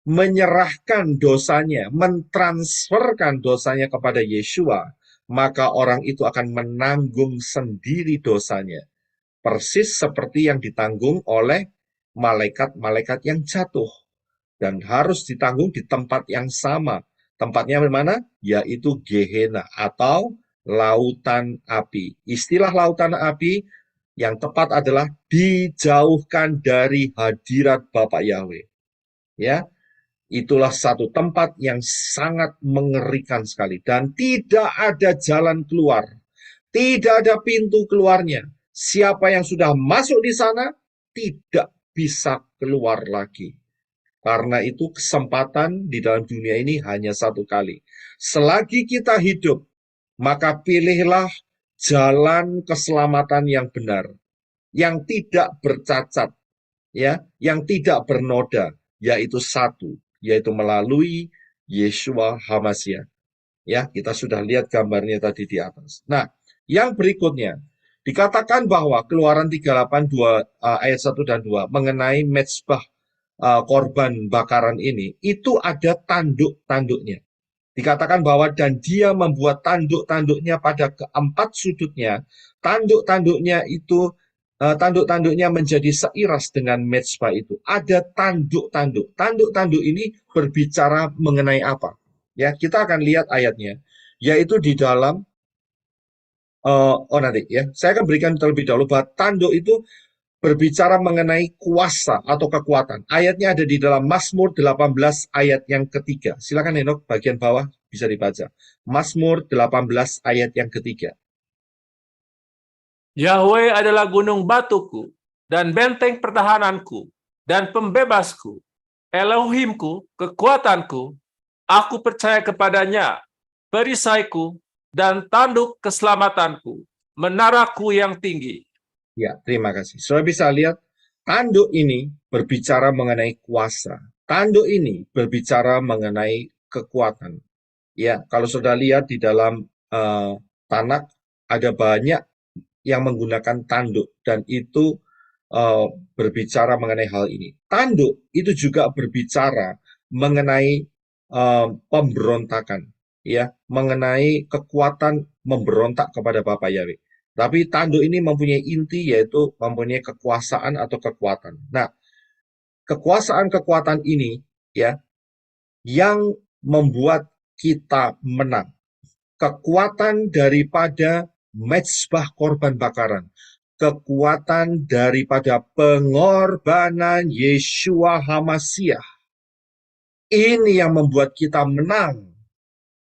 menyerahkan dosanya, mentransferkan dosanya kepada Yeshua, maka orang itu akan menanggung sendiri dosanya. Persis seperti yang ditanggung oleh malaikat-malaikat yang jatuh. Dan harus ditanggung di tempat yang sama. Tempatnya di mana? Yaitu Gehenna atau lautan api. Istilah lautan api yang tepat adalah dijauhkan dari hadirat Bapa Yahweh. Ya, itulah satu tempat yang sangat mengerikan sekali dan tidak ada jalan keluar. Tidak ada pintu keluarnya. Siapa yang sudah masuk di sana tidak bisa keluar lagi. Karena itu kesempatan di dalam dunia ini hanya satu kali. Selagi kita hidup, maka pilihlah jalan keselamatan yang benar, yang tidak bercacat, ya, yang tidak bernoda, yaitu satu, yaitu melalui Yeshua HaMashiach. Ya, kita sudah lihat gambarnya tadi di atas. Nah, yang berikutnya dikatakan bahwa Keluaran 382 ayat 1 dan 2 mengenai mezbah korban bakaran ini, itu ada tanduk-tanduknya. Dikatakan bahwa dan dia membuat tanduk-tanduknya pada keempat sudutnya. Tanduk-tanduknya menjadi seiras dengan mezbah itu. Ada tanduk-tanduk. Tanduk-tanduk ini berbicara mengenai apa? Ya, kita akan lihat ayatnya, yaitu di dalam nanti ya. Saya akan berikan terlebih dahulu bahwa tanduk itu berbicara mengenai kuasa atau kekuatan. Ayatnya ada di dalam Mazmur 18 ayat yang ketiga. Silakan Henok, bagian bawah bisa dibaca. Mazmur 18 ayat yang ketiga. Yahweh adalah gunung batuku dan benteng pertahananku dan pembebasku, Elohimku, kekuatanku, aku percaya kepadanya, perisaiku dan tanduk keselamatanku, menaraku yang tinggi. Ya, terima kasih. Saudara bisa lihat, tanduk ini berbicara mengenai kuasa. Tanduk ini berbicara mengenai kekuatan. Ya, kalau saudara lihat di dalam Tanakh, ada banyak yang menggunakan tanduk, dan itu berbicara mengenai hal ini. Tanduk itu juga berbicara mengenai pemberontakan, ya, mengenai kekuatan memberontak kepada Bapa Yahweh. Tapi tanduk ini mempunyai inti, yaitu mempunyai kekuasaan atau kekuatan. Nah, kekuasaan-kekuatan ini, ya, yang membuat kita menang. Kekuatan daripada mezbah korban bakaran. Kekuatan daripada pengorbanan Yeshua HaMashiach. Ini yang membuat kita menang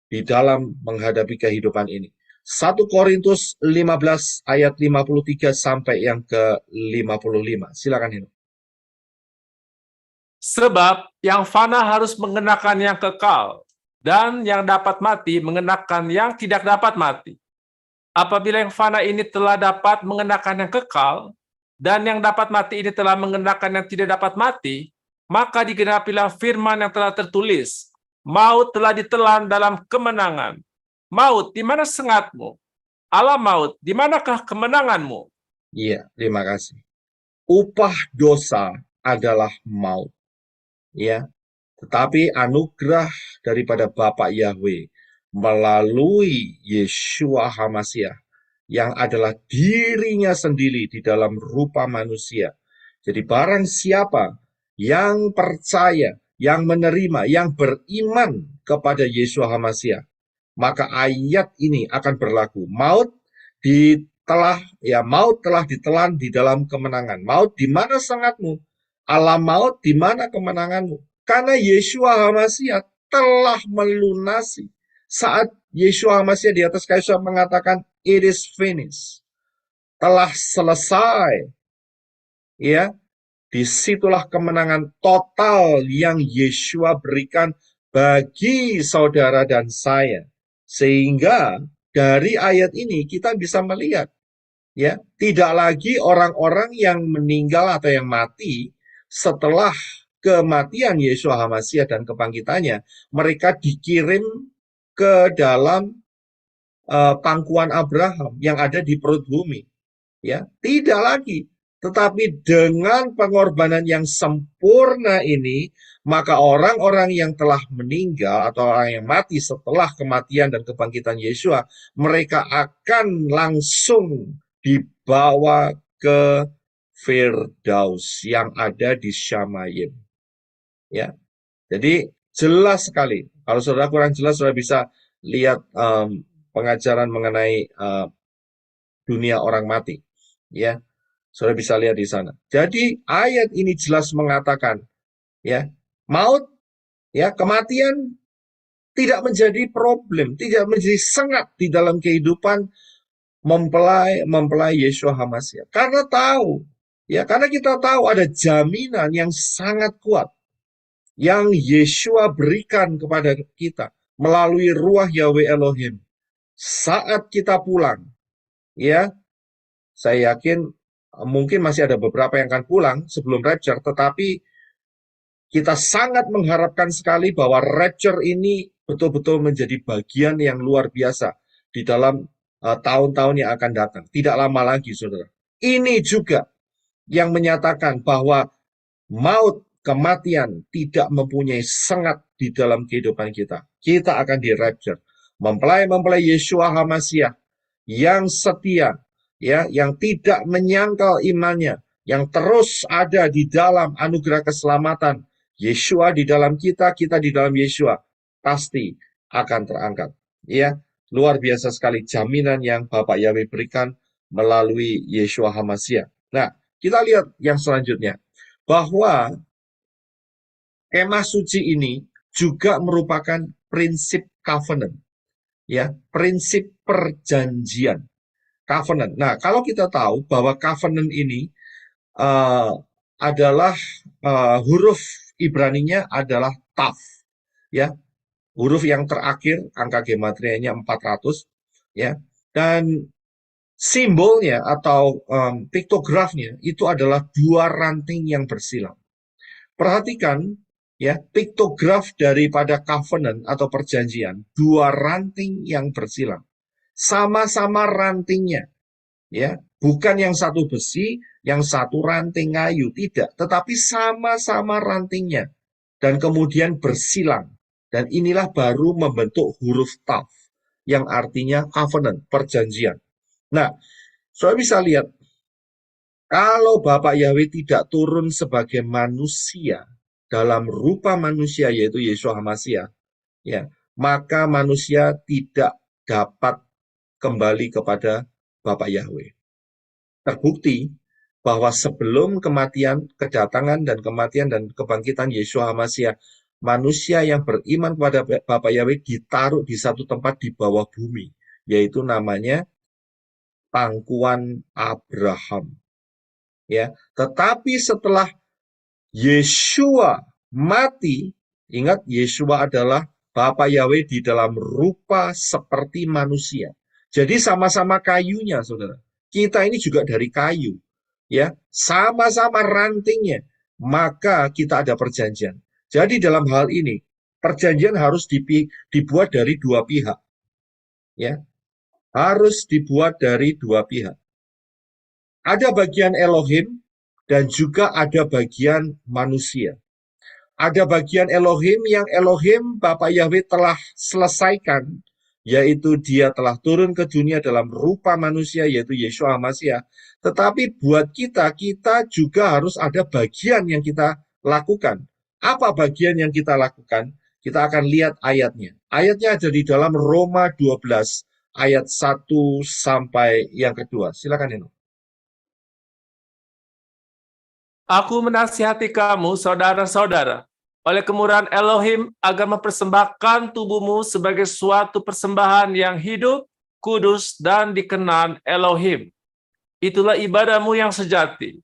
di dalam menghadapi kehidupan ini. 1 Korintus 15 ayat 53 sampai yang ke-55. Silakan Hino. Sebab yang fana harus mengenakan yang kekal, dan yang dapat mati mengenakan yang tidak dapat mati. Apabila yang fana ini telah dapat mengenakan yang kekal, dan yang dapat mati ini telah mengenakan yang tidak dapat mati, maka digenapilah firman yang telah tertulis, maut telah ditelan dalam kemenangan. Maut, di mana sengatmu? Alam maut, di manakah kemenanganmu? Iya, terima kasih. Upah dosa adalah maut. Ya, tetapi anugerah daripada Bapa Yahweh melalui Yeshua HaMashiach yang adalah dirinya sendiri di dalam rupa manusia. Jadi barang siapa yang percaya, yang menerima, yang beriman kepada Yeshua HaMashiach, maka ayat ini akan berlaku. Maut telah ditelan di dalam kemenangan. Maut, di mana sengatmu? Alam maut, di mana kemenanganmu? Karena Yeshua HaMashiach telah melunasi. Saat Yeshua HaMashiach di atas kayu salib mengatakan, it is finished. Telah selesai. Ya, disitulah kemenangan total yang Yeshua berikan bagi saudara dan saya. Sehingga dari ayat ini kita bisa melihat, ya, tidak lagi orang-orang yang meninggal atau yang mati setelah kematian Yeshua HaMasiah dan kebangkitannya, mereka dikirim ke dalam pangkuan Abraham yang ada di perut bumi. Ya, tidak lagi. Tetapi dengan pengorbanan yang sempurna ini, maka orang-orang yang telah meninggal atau orang yang mati setelah kematian dan kebangkitan Yeshua, mereka akan langsung dibawa ke Firdaus yang ada di Syamayim. Ya, jadi jelas sekali. Kalau saudara kurang jelas, saudara bisa lihat pengajaran mengenai dunia orang mati. Ya, saudara bisa lihat di sana. Jadi ayat ini jelas mengatakan, ya, maut, ya, kematian tidak menjadi problem, tidak menjadi sengat di dalam kehidupan mempelai Yeshua HaMasiah. Karena tahu, ya, karena kita tahu ada jaminan yang sangat kuat yang Yeshua berikan kepada kita melalui Ruach Yahweh Elohim. Saat kita pulang, ya, saya yakin mungkin masih ada beberapa yang akan pulang sebelum rapture, tetapi kita sangat mengharapkan sekali bahwa rapture ini betul-betul menjadi bagian yang luar biasa di dalam tahun-tahun yang akan datang. Tidak lama lagi, saudara. Ini juga yang menyatakan bahwa maut, kematian tidak mempunyai sengat di dalam kehidupan kita. Kita akan di rapture. Mempelai-mempelai Yeshua HaMasiah yang setia, ya, yang tidak menyangkal imannya, yang terus ada di dalam anugerah keselamatan, Yeshua di dalam kita, kita di dalam Yeshua, pasti akan terangkat. Ya, luar biasa sekali jaminan yang Bapak Yahweh berikan melalui Yeshua HaMasiah. Nah, kita lihat yang selanjutnya, bahwa kemah suci ini juga merupakan prinsip covenant, ya, prinsip perjanjian. Covenant. Nah, kalau kita tahu bahwa covenant ini adalah huruf Ibraninya adalah Tav, ya, huruf yang terakhir, angka gematrianya 400, ya, dan simbolnya atau piktografnya itu adalah dua ranting yang bersilang. Perhatikan, ya, piktograf daripada covenant atau perjanjian, dua ranting yang bersilang. Sama-sama rantingnya, ya, bukan yang satu besi, yang satu ranting kayu, tidak, tetapi sama-sama rantingnya dan kemudian bersilang, dan inilah baru membentuk huruf Tav yang artinya covenant, perjanjian. Nah, saudara bisa lihat, kalau Bapak Yahweh tidak turun sebagai manusia dalam rupa manusia, yaitu Yeshua HaMasiah, ya, maka manusia tidak dapat kembali kepada Bapak Yahweh. Terbukti bahwa sebelum kematian, kedatangan dan kematian dan kebangkitan Yeshua HaMasiah, manusia yang beriman kepada Bapak Yahweh ditaruh di satu tempat di bawah bumi, yaitu namanya pangkuan Abraham. Ya, tetapi setelah Yeshua mati, ingat Yeshua adalah Bapak Yahweh di dalam rupa seperti manusia. Jadi sama-sama kayunya, saudara. Kita ini juga dari kayu, ya, sama-sama rantingnya. Maka kita ada perjanjian. Jadi dalam hal ini perjanjian harus dibuat dari dua pihak, ya, harus dibuat dari dua pihak. Ada bagian Elohim dan juga ada bagian manusia. Ada bagian Elohim yang Elohim Bapak Yahweh telah selesaikan, yaitu dia telah turun ke dunia dalam rupa manusia, yaitu Yeshua HaMasiah. Tetapi buat kita juga harus ada bagian yang kita lakukan. Apa bagian yang kita lakukan? Kita akan lihat ayatnya. Ayatnya ada di dalam Roma 12, ayat 1 sampai yang kedua. Silakan, Eno. Aku menasihati kamu, saudara-saudara, oleh kemurahan Elohim, agar mempersembahkan tubuhmu sebagai suatu persembahan yang hidup, kudus, dan dikenan Elohim. Itulah ibadahmu yang sejati.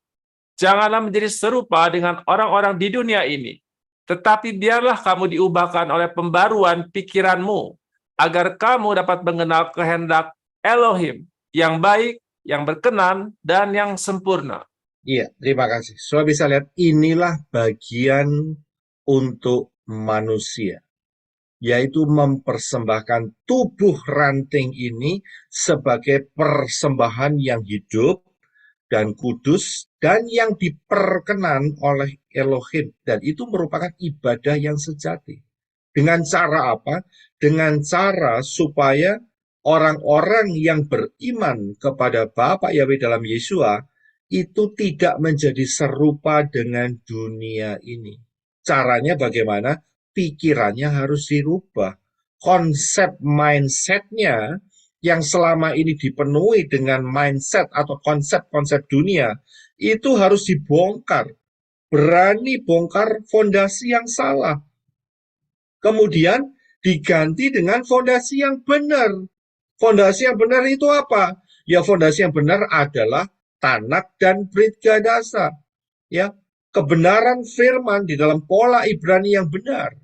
Janganlah menjadi serupa dengan orang-orang di dunia ini, tetapi biarlah kamu diubahkan oleh pembaruan pikiranmu, agar kamu dapat mengenal kehendak Elohim yang baik, yang berkenan, dan yang sempurna. Iya, terima kasih. Saudara bisa lihat, inilah bagian untuk manusia, yaitu mempersembahkan tubuh ranting ini sebagai persembahan yang hidup dan kudus dan yang diperkenan oleh Elohim. Dan itu merupakan ibadah yang sejati. Dengan cara apa? Dengan cara supaya orang-orang yang beriman kepada Bapa Yahweh dalam Yesua itu tidak menjadi serupa dengan dunia ini. Caranya bagaimana? Pikirannya harus dirubah. Konsep mindset-nya yang selama ini dipenuhi dengan mindset atau konsep-konsep dunia, itu harus dibongkar. Berani bongkar fondasi yang salah. Kemudian diganti dengan fondasi yang benar. Fondasi yang benar itu apa? Ya, fondasi yang benar adalah Tanak dan Brit Gadasa. Ya, kebenaran firman di dalam pola Ibrani yang benar.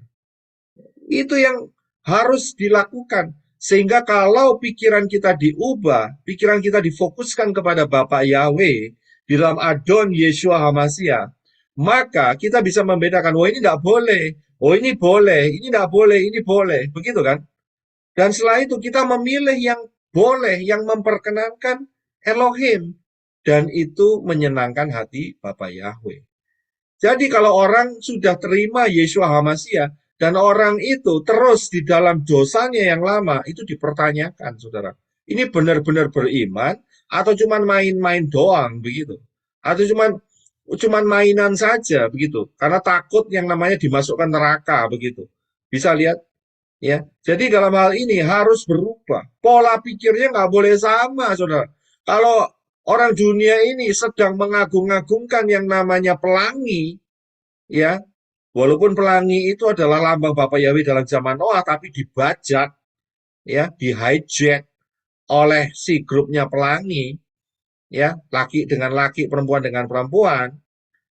Itu yang harus dilakukan. Sehingga kalau pikiran kita diubah, pikiran kita difokuskan kepada Bapa Yahweh di dalam Adon Yeshua HaMashiach, maka kita bisa membedakan, oh ini tidak boleh, oh ini boleh, ini tidak boleh, ini boleh. Begitu kan? Dan setelah itu kita memilih yang boleh, yang memperkenankan Elohim. Dan itu menyenangkan hati Bapa Yahweh. Jadi kalau orang sudah terima Yeshua HaMashiach, dan orang itu terus di dalam dosanya yang lama, itu dipertanyakan, saudara. Ini benar-benar beriman, atau cuma main-main doang, begitu. Atau cuma mainan saja, begitu. Karena takut yang namanya dimasukkan neraka, begitu. Bisa lihat? Ya, jadi dalam hal ini harus berubah. Pola pikirnya nggak boleh sama, saudara. Kalau orang dunia ini sedang mengagung-agungkan yang namanya pelangi, ya, walaupun pelangi itu adalah lambang Bapa Yahweh dalam zaman Noah, tapi dibajak, ya, di-hijack oleh si grupnya pelangi, ya, laki dengan laki, perempuan dengan perempuan,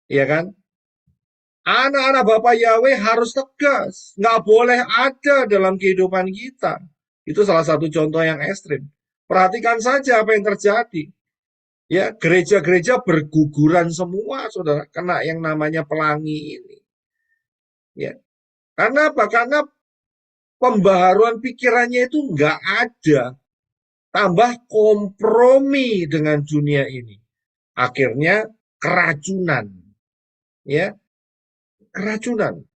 ya kan? Anak-anak Bapak Yahweh harus tegas, nggak boleh ada dalam kehidupan kita. Itu salah satu contoh yang ekstrim. Perhatikan saja apa yang terjadi. Ya, gereja-gereja berguguran semua, saudara, kena yang namanya pelangi ini. Ya, karena apa? Karena pembaharuan pikirannya itu nggak ada. Tambah kompromi dengan dunia ini. Akhirnya keracunan. Ya, keracunan.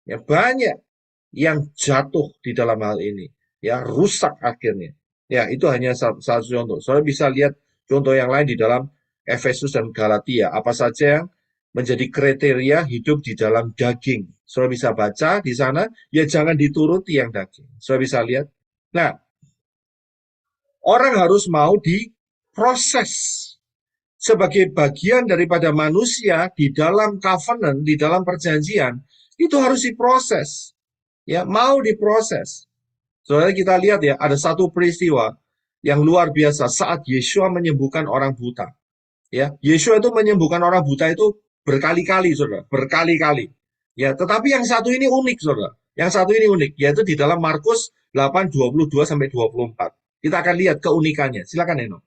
Ya, banyak yang jatuh di dalam hal ini, ya, rusak akhirnya. Ya, itu hanya satu contoh. Saudara bisa lihat contoh yang lain di dalam Efesus dan Galatia. Apa saja yang menjadi kriteria hidup di dalam daging. Saudara bisa baca di sana, ya jangan dituruti yang daging. Saudara bisa lihat. Nah, orang harus mau diproses sebagai bagian daripada manusia di dalam covenant, di dalam perjanjian, itu harus diproses. Ya, mau diproses. Soalnya kita lihat ya, ada satu peristiwa yang luar biasa saat Yeshua menyembuhkan orang buta. Ya, Yeshua itu menyembuhkan orang buta itu berkali-kali, saudara, berkali-kali. Ya, tetapi yang satu ini unik, saudara. Yang satu ini unik, yaitu di dalam Markus 8:22 sampai 24. Kita akan lihat keunikannya. Silakan, Eno.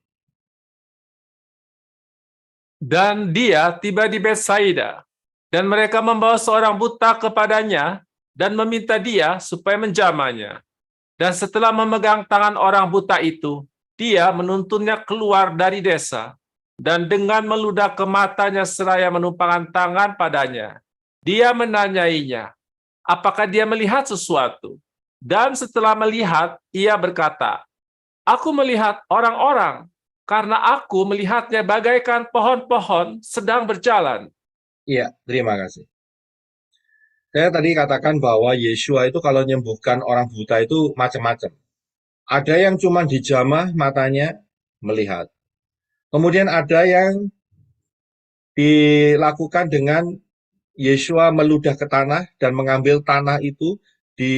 Dan dia tiba di Betsaida, dan mereka membawa seorang buta kepadanya dan meminta dia supaya menjamahnya. Dan setelah memegang tangan orang buta itu, dia menuntunnya keluar dari desa, dan dengan meludah ke matanya seraya menumpangkan tangan padanya, dia menanyainya, apakah dia melihat sesuatu? Dan setelah melihat, ia berkata, aku melihat orang-orang, karena aku melihatnya bagaikan pohon-pohon sedang berjalan. Iya, terima kasih. Saya tadi katakan bahwa Yeshua itu kalau menyembuhkan orang buta itu macam-macam. Ada yang cuma dijamah matanya melihat. Kemudian ada yang dilakukan dengan Yeshua meludah ke tanah dan mengambil tanah itu di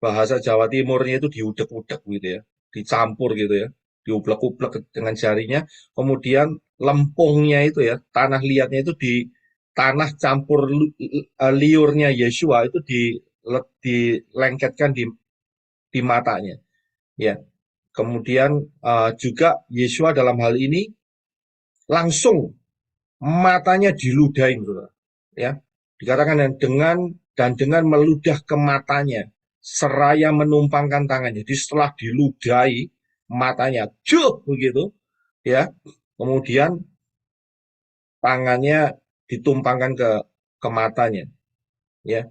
bahasa Jawa Timurnya itu diudek-udek gitu ya, dicampur gitu ya, diublek-ublek dengan jarinya, kemudian lempungnya itu ya, tanah liatnya itu di tanah campur liurnya Yeshua itu dilengketkan di matanya, ya. Kemudian juga Yesua dalam hal ini langsung matanya diludahin, saudara. Ya, dikatakan dengan meludah ke matanya, seraya menumpangkan tangannya. Jadi setelah diludahi matanya, begitu, ya. Kemudian tangannya ditumpangkan ke matanya, ya.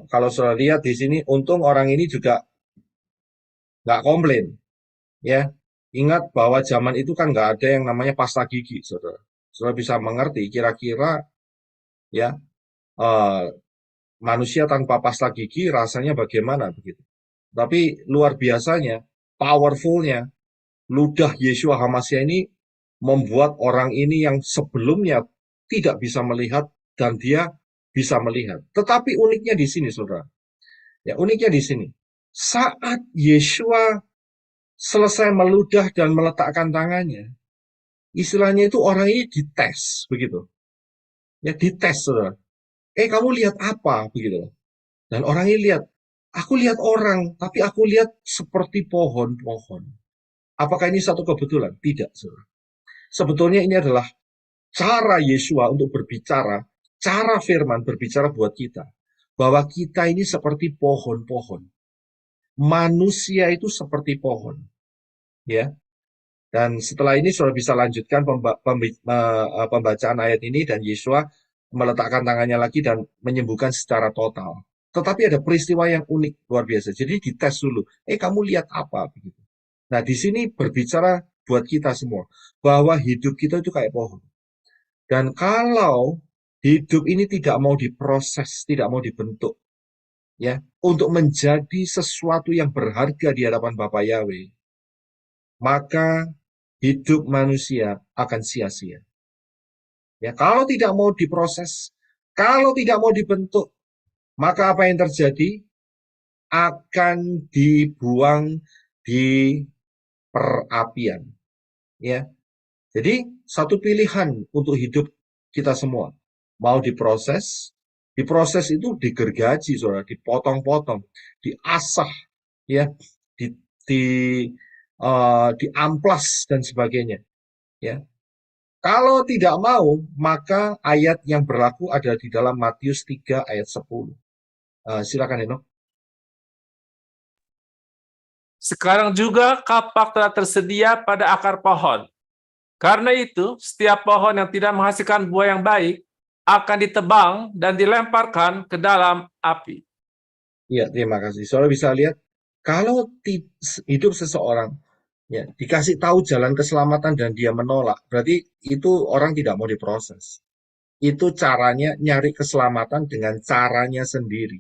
Kalau saudara lihat di sini, untung orang ini juga nggak komplain, ya. Ingat bahwa zaman itu kan nggak ada yang namanya pasta gigi, saudara. Saudara bisa mengerti kira-kira, ya, manusia tanpa pasta gigi rasanya bagaimana begitu. Tapi luar biasanya, powerfulnya, ludah Yeshua HaMashiach ini membuat orang ini yang sebelumnya tidak bisa melihat dan dia bisa melihat. Tetapi uniknya di sini, saudara. Ya, uniknya di sini. Saat Yeshua selesai meludah dan meletakkan tangannya, istilahnya itu orang ini dites, begitu. Ya, dites, saudara. Kamu lihat apa, begitu. Dan orang ini lihat, aku lihat orang, tapi aku lihat seperti pohon-pohon. Apakah ini satu kebetulan? Tidak, saudara. Sebetulnya ini adalah cara Yesua untuk berbicara, cara firman berbicara buat kita. Bahwa kita ini seperti pohon-pohon. Manusia itu seperti pohon. Ya. Dan setelah ini sudah bisa lanjutkan pembacaan ayat ini dan Yesua meletakkan tangannya lagi dan menyembuhkan secara total. Tetapi ada peristiwa yang unik, luar biasa. Jadi dites dulu. Kamu lihat apa? Begitu. Nah, di sini berbicara buat kita semua. Bahwa hidup kita itu kayak pohon. Dan kalau hidup ini tidak mau diproses, tidak mau dibentuk, ya, untuk menjadi sesuatu yang berharga di hadapan Bapa Yahweh, maka hidup manusia akan sia-sia. Ya, kalau tidak mau diproses, kalau tidak mau dibentuk, maka apa yang terjadi? Akan dibuang di perapian. Ya. Jadi satu pilihan untuk hidup kita semua. Mau diproses itu digergaji, saudara, dipotong-potong, diasah, ya, diamplas dan sebagainya. Ya. Kalau tidak mau, maka ayat yang berlaku ada di dalam Matius 3 ayat 10. Silakan, Eno. Sekarang juga kapak telah tersedia pada akar pohon. Karena itu, setiap pohon yang tidak menghasilkan buah yang baik akan ditebang dan dilemparkan ke dalam api. Ya, terima kasih. Saudara bisa lihat, kalau hidup seseorang ya dikasih tahu jalan keselamatan dan dia menolak, berarti itu orang tidak mau diproses. Itu caranya nyari keselamatan dengan caranya sendiri.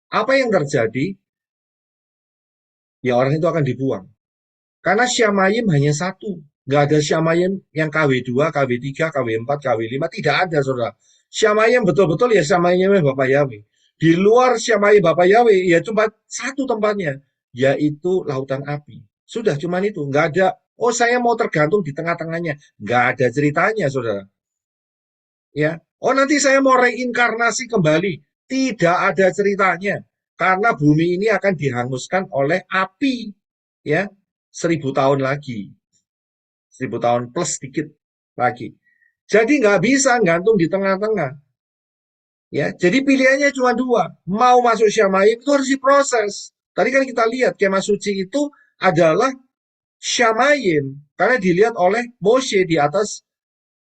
Apa yang terjadi? Ya orang itu akan dibuang. Karena Syamayim hanya satu. Nggak ada Syamayim yang KW2, KW3, KW4, KW5. Tidak ada, saudara. Syamayim betul-betul ya Syamayim Bapak Yahweh. Di luar Syamayim Bapak Yahweh, ya cuma satu tempatnya. Yaitu lautan api. Sudah, cuma itu. Nggak ada, saya mau tergantung di tengah-tengahnya. Nggak ada ceritanya, saudara. Ya, nanti saya mau reinkarnasi kembali. Tidak ada ceritanya. Karena bumi ini akan dihanguskan oleh api. Ya, 1000 tahun lagi. 1000 tahun plus sedikit lagi. Jadi nggak bisa gantung di tengah-tengah. Ya, jadi pilihannya cuma dua. Mau masuk Syamayim itu harus diproses. Tadi kan kita lihat kemah suci itu adalah Syamayim. Karena dilihat oleh Moshe di atas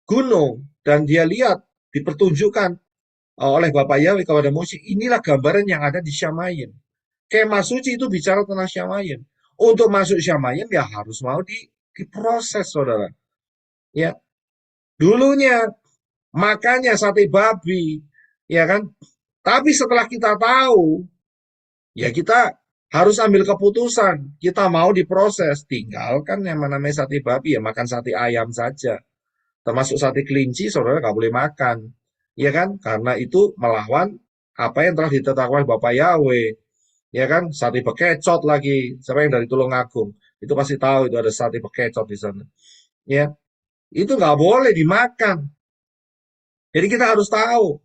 gunung. Dan dia lihat, dipertunjukkan oleh Bapak Yahweh kepada Moshe. Inilah gambaran yang ada di Syamayim. Kemah suci itu bicara tentang Syamayim. Untuk masuk Syamayim ya harus mau diproses, saudara. Ya, dulunya makannya sate babi, ya kan? Tapi setelah kita tahu, ya kita harus ambil keputusan. Kita mau diproses, tinggalkan yang namanya sate babi, ya makan sate ayam saja. Termasuk sate kelinci, saudara nggak boleh makan, ya kan? Karena itu melawan apa yang telah ditetapkan Bapak Yahweh. Ya kan, sate bekecot lagi. Siapa yang dari Tulungagung itu pasti tahu itu ada sate bekecot di sana. Ya, itu nggak boleh dimakan. Jadi kita harus tahu,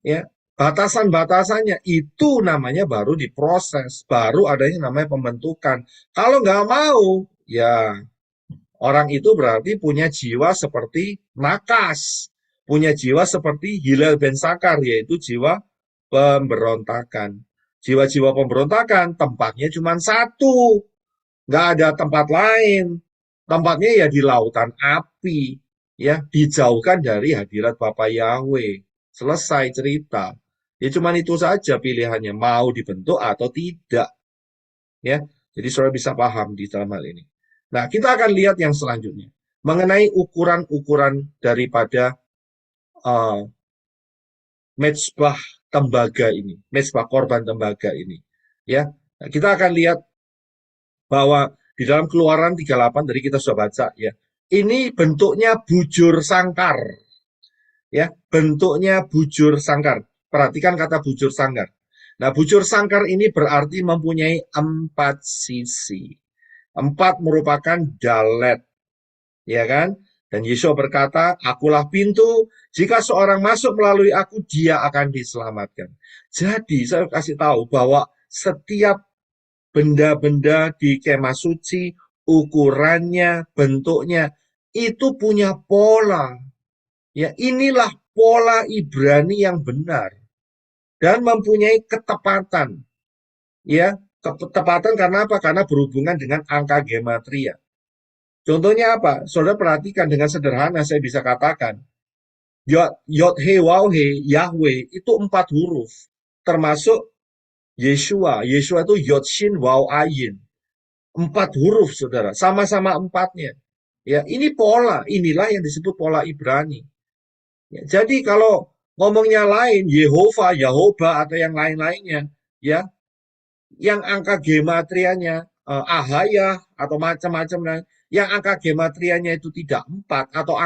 ya, batasan-batasannya itu namanya baru diproses, baru adanya namanya pembentukan. Kalau nggak mau, ya orang itu berarti punya jiwa seperti Nakas, punya jiwa seperti Hilal bin Sakar, yaitu jiwa pemberontakan. Jiwa-jiwa pemberontakan tempatnya cuma satu, nggak ada tempat lain. Tempatnya ya di lautan api, ya dijauhkan dari hadirat Bapa Yahweh. Selesai cerita. Ya cuma itu saja pilihannya, mau dibentuk atau tidak. Ya, jadi saudara bisa paham di dalam hal ini. Nah, kita akan lihat yang selanjutnya mengenai ukuran-ukuran daripada uh, mezbah tembaga ini, mezbah korban tembaga ini. Ya, nah, kita akan lihat bahwa di dalam Keluaran 38 tadi kita sudah baca ya. Ini bentuknya bujur sangkar. Ya, bentuknya bujur sangkar. Perhatikan kata bujur sangkar. Nah, bujur sangkar ini berarti mempunyai 4 sisi. 4 merupakan dalet, ya kan? Dan Yesus berkata, akulah pintu, jika seorang masuk melalui aku, dia akan diselamatkan. Jadi, saya kasih tahu bahwa setiap benda-benda di kemah suci, ukurannya, bentuknya, itu punya pola. Ya, inilah pola Ibrani yang benar dan mempunyai ketepatan. Ya, ketepatan karena apa? Karena berhubungan dengan angka gematria. Contohnya apa? Saudara perhatikan dengan sederhana saya bisa katakan, Yod He Waw He Yahweh itu 4 huruf, termasuk Yeshua. Yeshua itu Yod Shin Waw Ayin. 4 huruf, saudara. Sama-sama 4-nya. Ya, ini pola. Inilah yang disebut pola Ibrani. Ya, jadi kalau ngomongnya lain, Yehova, Yahoba, atau yang lain-lainnya, ya, yang angka gematrianya Ahaya atau macam-macam, yang angka gematrianya itu tidak 4 atau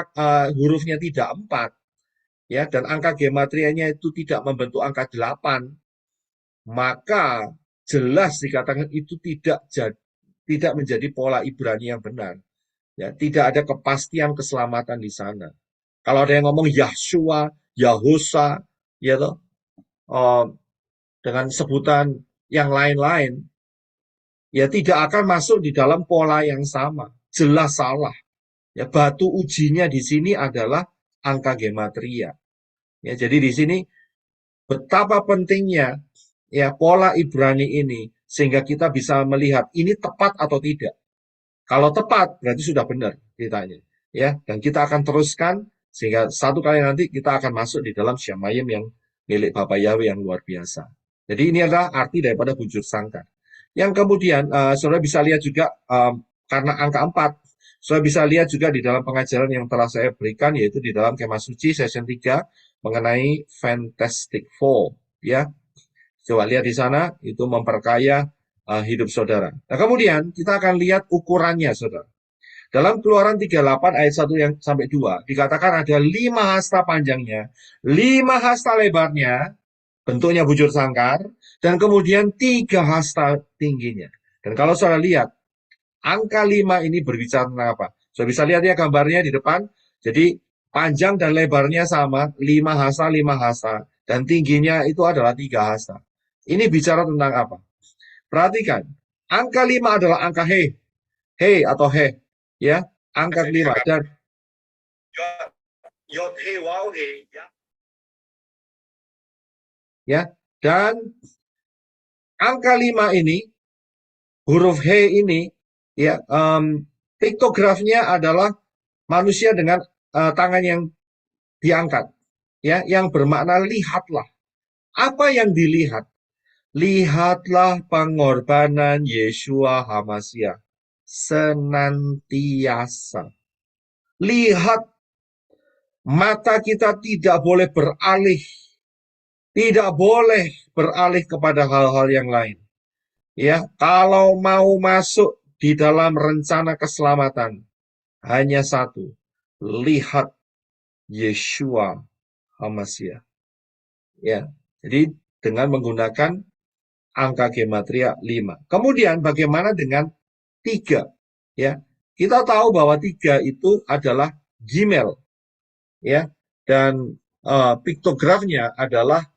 hurufnya tidak 4, ya, dan angka gematrianya itu tidak membentuk angka 8, maka jelas dikatakan itu tidak menjadi pola Ibrani yang benar. Ya, tidak ada kepastian keselamatan di sana. Kalau ada yang ngomong Yahshua, Yahosa, ya toh, dengan sebutan yang lain-lain, ya tidak akan masuk di dalam pola yang sama. Jelas salah. Ya, batu ujinya di sini adalah angka gematria. Ya, jadi di sini betapa pentingnya ya pola Ibrani ini sehingga kita bisa melihat ini tepat atau tidak. Kalau tepat berarti sudah benar ceritanya. Ya, dan kita akan teruskan sehingga satu kali nanti kita akan masuk di dalam Syamayim yang milik Bapak Yahweh yang luar biasa. Jadi ini adalah arti daripada bujur sangkar. Yang kemudian saudara bisa lihat juga karena angka 4, saudara bisa lihat juga di dalam pengajaran yang telah saya berikan yaitu di dalam Kemah Suci session 3 mengenai Fantastic Four, ya. Coba lihat di sana, itu memperkaya hidup saudara. Nah, kemudian kita akan lihat ukurannya, saudara. Dalam Keluaran 38 ayat 1 yang sampai 2, dikatakan ada 5 hasta panjangnya, 5 hasta lebarnya, bentuknya bujur sangkar, dan kemudian 3 hasta tingginya. Dan kalau saudara lihat, angka 5 ini berbicara tentang apa? Saudara bisa lihat ya gambarnya di depan. Jadi panjang dan lebarnya sama, 5 hasta, 5 hasta. Dan tingginya itu adalah 3 hasta. Ini bicara tentang apa? Perhatikan, angka 5 adalah angka he. He atau he. Ya, angka 5. Dan Yod he waw he. Ya, dan angka 5 ini, huruf he ini, ya, piktografnya adalah manusia dengan tangan yang diangkat, ya, yang bermakna lihatlah. Apa yang dilihat? Lihatlah pengorbanan Yeshua HaMashiach senantiasa. Lihat, mata kita tidak boleh beralih, tidak boleh beralih kepada hal-hal yang lain. Ya, kalau mau masuk di dalam rencana keselamatan, hanya satu, lihat Yeshua HaMashiach. Ya, jadi dengan menggunakan angka gematria 5. Kemudian bagaimana dengan 3? Ya, kita tahu bahwa 3 itu adalah Gimel. Ya, dan piktografnya adalah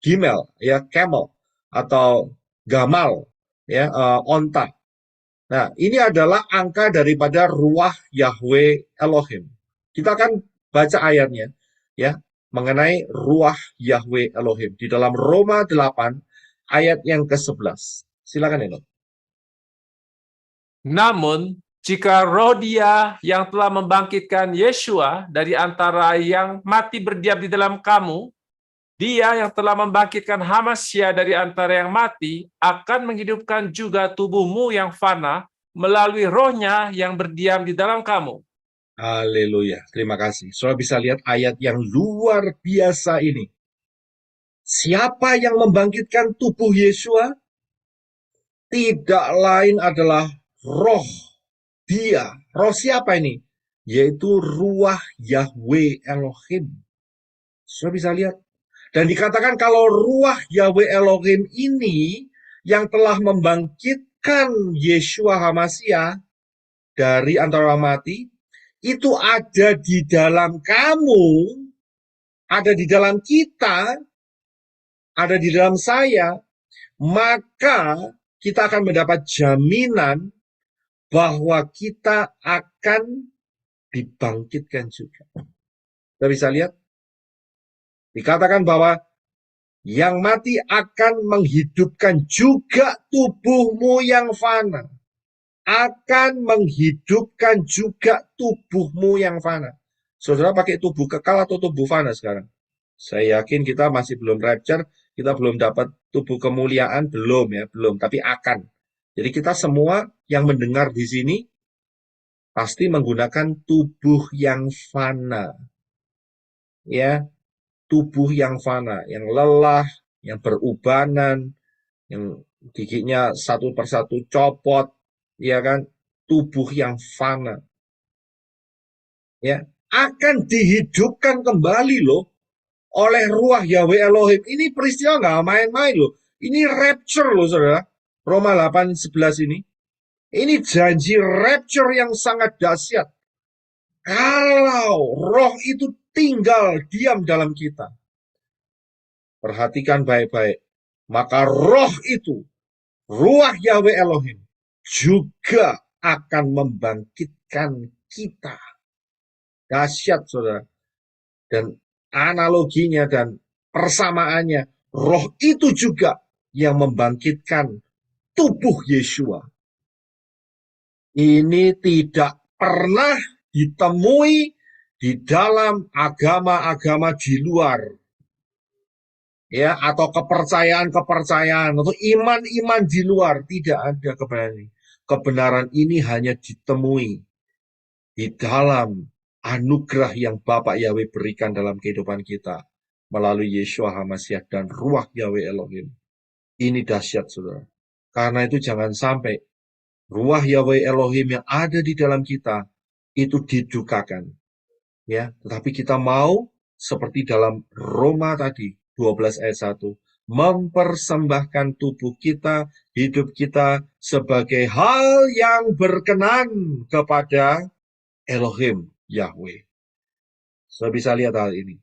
gimel, ya, camel, atau gamal, ya, onta. Nah, ini adalah angka daripada ruah Yahweh Elohim. Kita akan baca ayatnya, ya, mengenai ruah Yahweh Elohim di dalam Roma 8 ayat yang ke-11. Silakan, Eno. Namun, jika roh Dia yang telah membangkitkan Yeshua dari antara yang mati berdiam di dalam kamu, Dia yang telah membangkitkan Hamasya dari antara yang mati akan menghidupkan juga tubuhmu yang fana melalui rohnya yang berdiam di dalam kamu. Haleluya. Terima kasih. Saudara bisa lihat ayat yang luar biasa ini. Siapa yang membangkitkan tubuh Yesua? Tidak lain adalah roh Dia. Roh siapa ini? Yaitu ruah Yahweh Elohim. Saudara bisa lihat. Dan dikatakan kalau ruah Yahweh Elohim ini yang telah membangkitkan Yeshua Hamasya dari antara orang mati, itu ada di dalam kamu, ada di dalam kita, ada di dalam saya, maka kita akan mendapat jaminan bahwa kita akan dibangkitkan juga. Kita bisa lihat, dikatakan bahwa yang mati akan menghidupkan juga tubuhmu yang fana. Akan menghidupkan juga tubuhmu yang fana. Saudara pakai tubuh kekal atau tubuh fana sekarang? Saya yakin kita masih belum rapture, kita belum dapat tubuh kemuliaan, belum ya, belum, tapi akan. Jadi kita semua yang mendengar di sini pasti menggunakan tubuh yang fana. Ya, tubuh yang fana, yang lelah, yang berubanan, yang giginya satu persatu copot, ya kan? Tubuh yang fana, ya, akan dihidupkan kembali loh oleh ruah Yahweh Elohim. Ini peristiwa nggak main-main loh. Ini rapture loh, saudara. Roma 8:11 ini. Ini janji rapture yang sangat dahsyat. Kalau roh itu tinggal diam dalam kita. Perhatikan baik-baik. Maka roh itu, ruah Yahweh Elohim, juga akan membangkitkan kita. Dahsyat, saudara. Dan analoginya dan persamaannya, roh itu juga yang membangkitkan tubuh Yeshua. Ini tidak pernah ditemui di dalam agama-agama di luar, ya, atau kepercayaan-kepercayaan atau iman-iman di luar. Tidak ada kebenaran ini. Kebenaran ini hanya ditemui di dalam anugerah yang Bapa Yahweh berikan dalam kehidupan kita melalui Yeshua Hamasya dan ruah Yahweh Elohim. Ini dahsyat, saudara. Karena itu jangan sampai ruah Yahweh Elohim yang ada di dalam kita itu didukakan. Ya, tetapi kita mau seperti dalam Roma tadi 12 ayat 1, mempersembahkan tubuh kita, hidup kita sebagai hal yang berkenan kepada Elohim Yahweh. Saudara bisa lihat hal ini.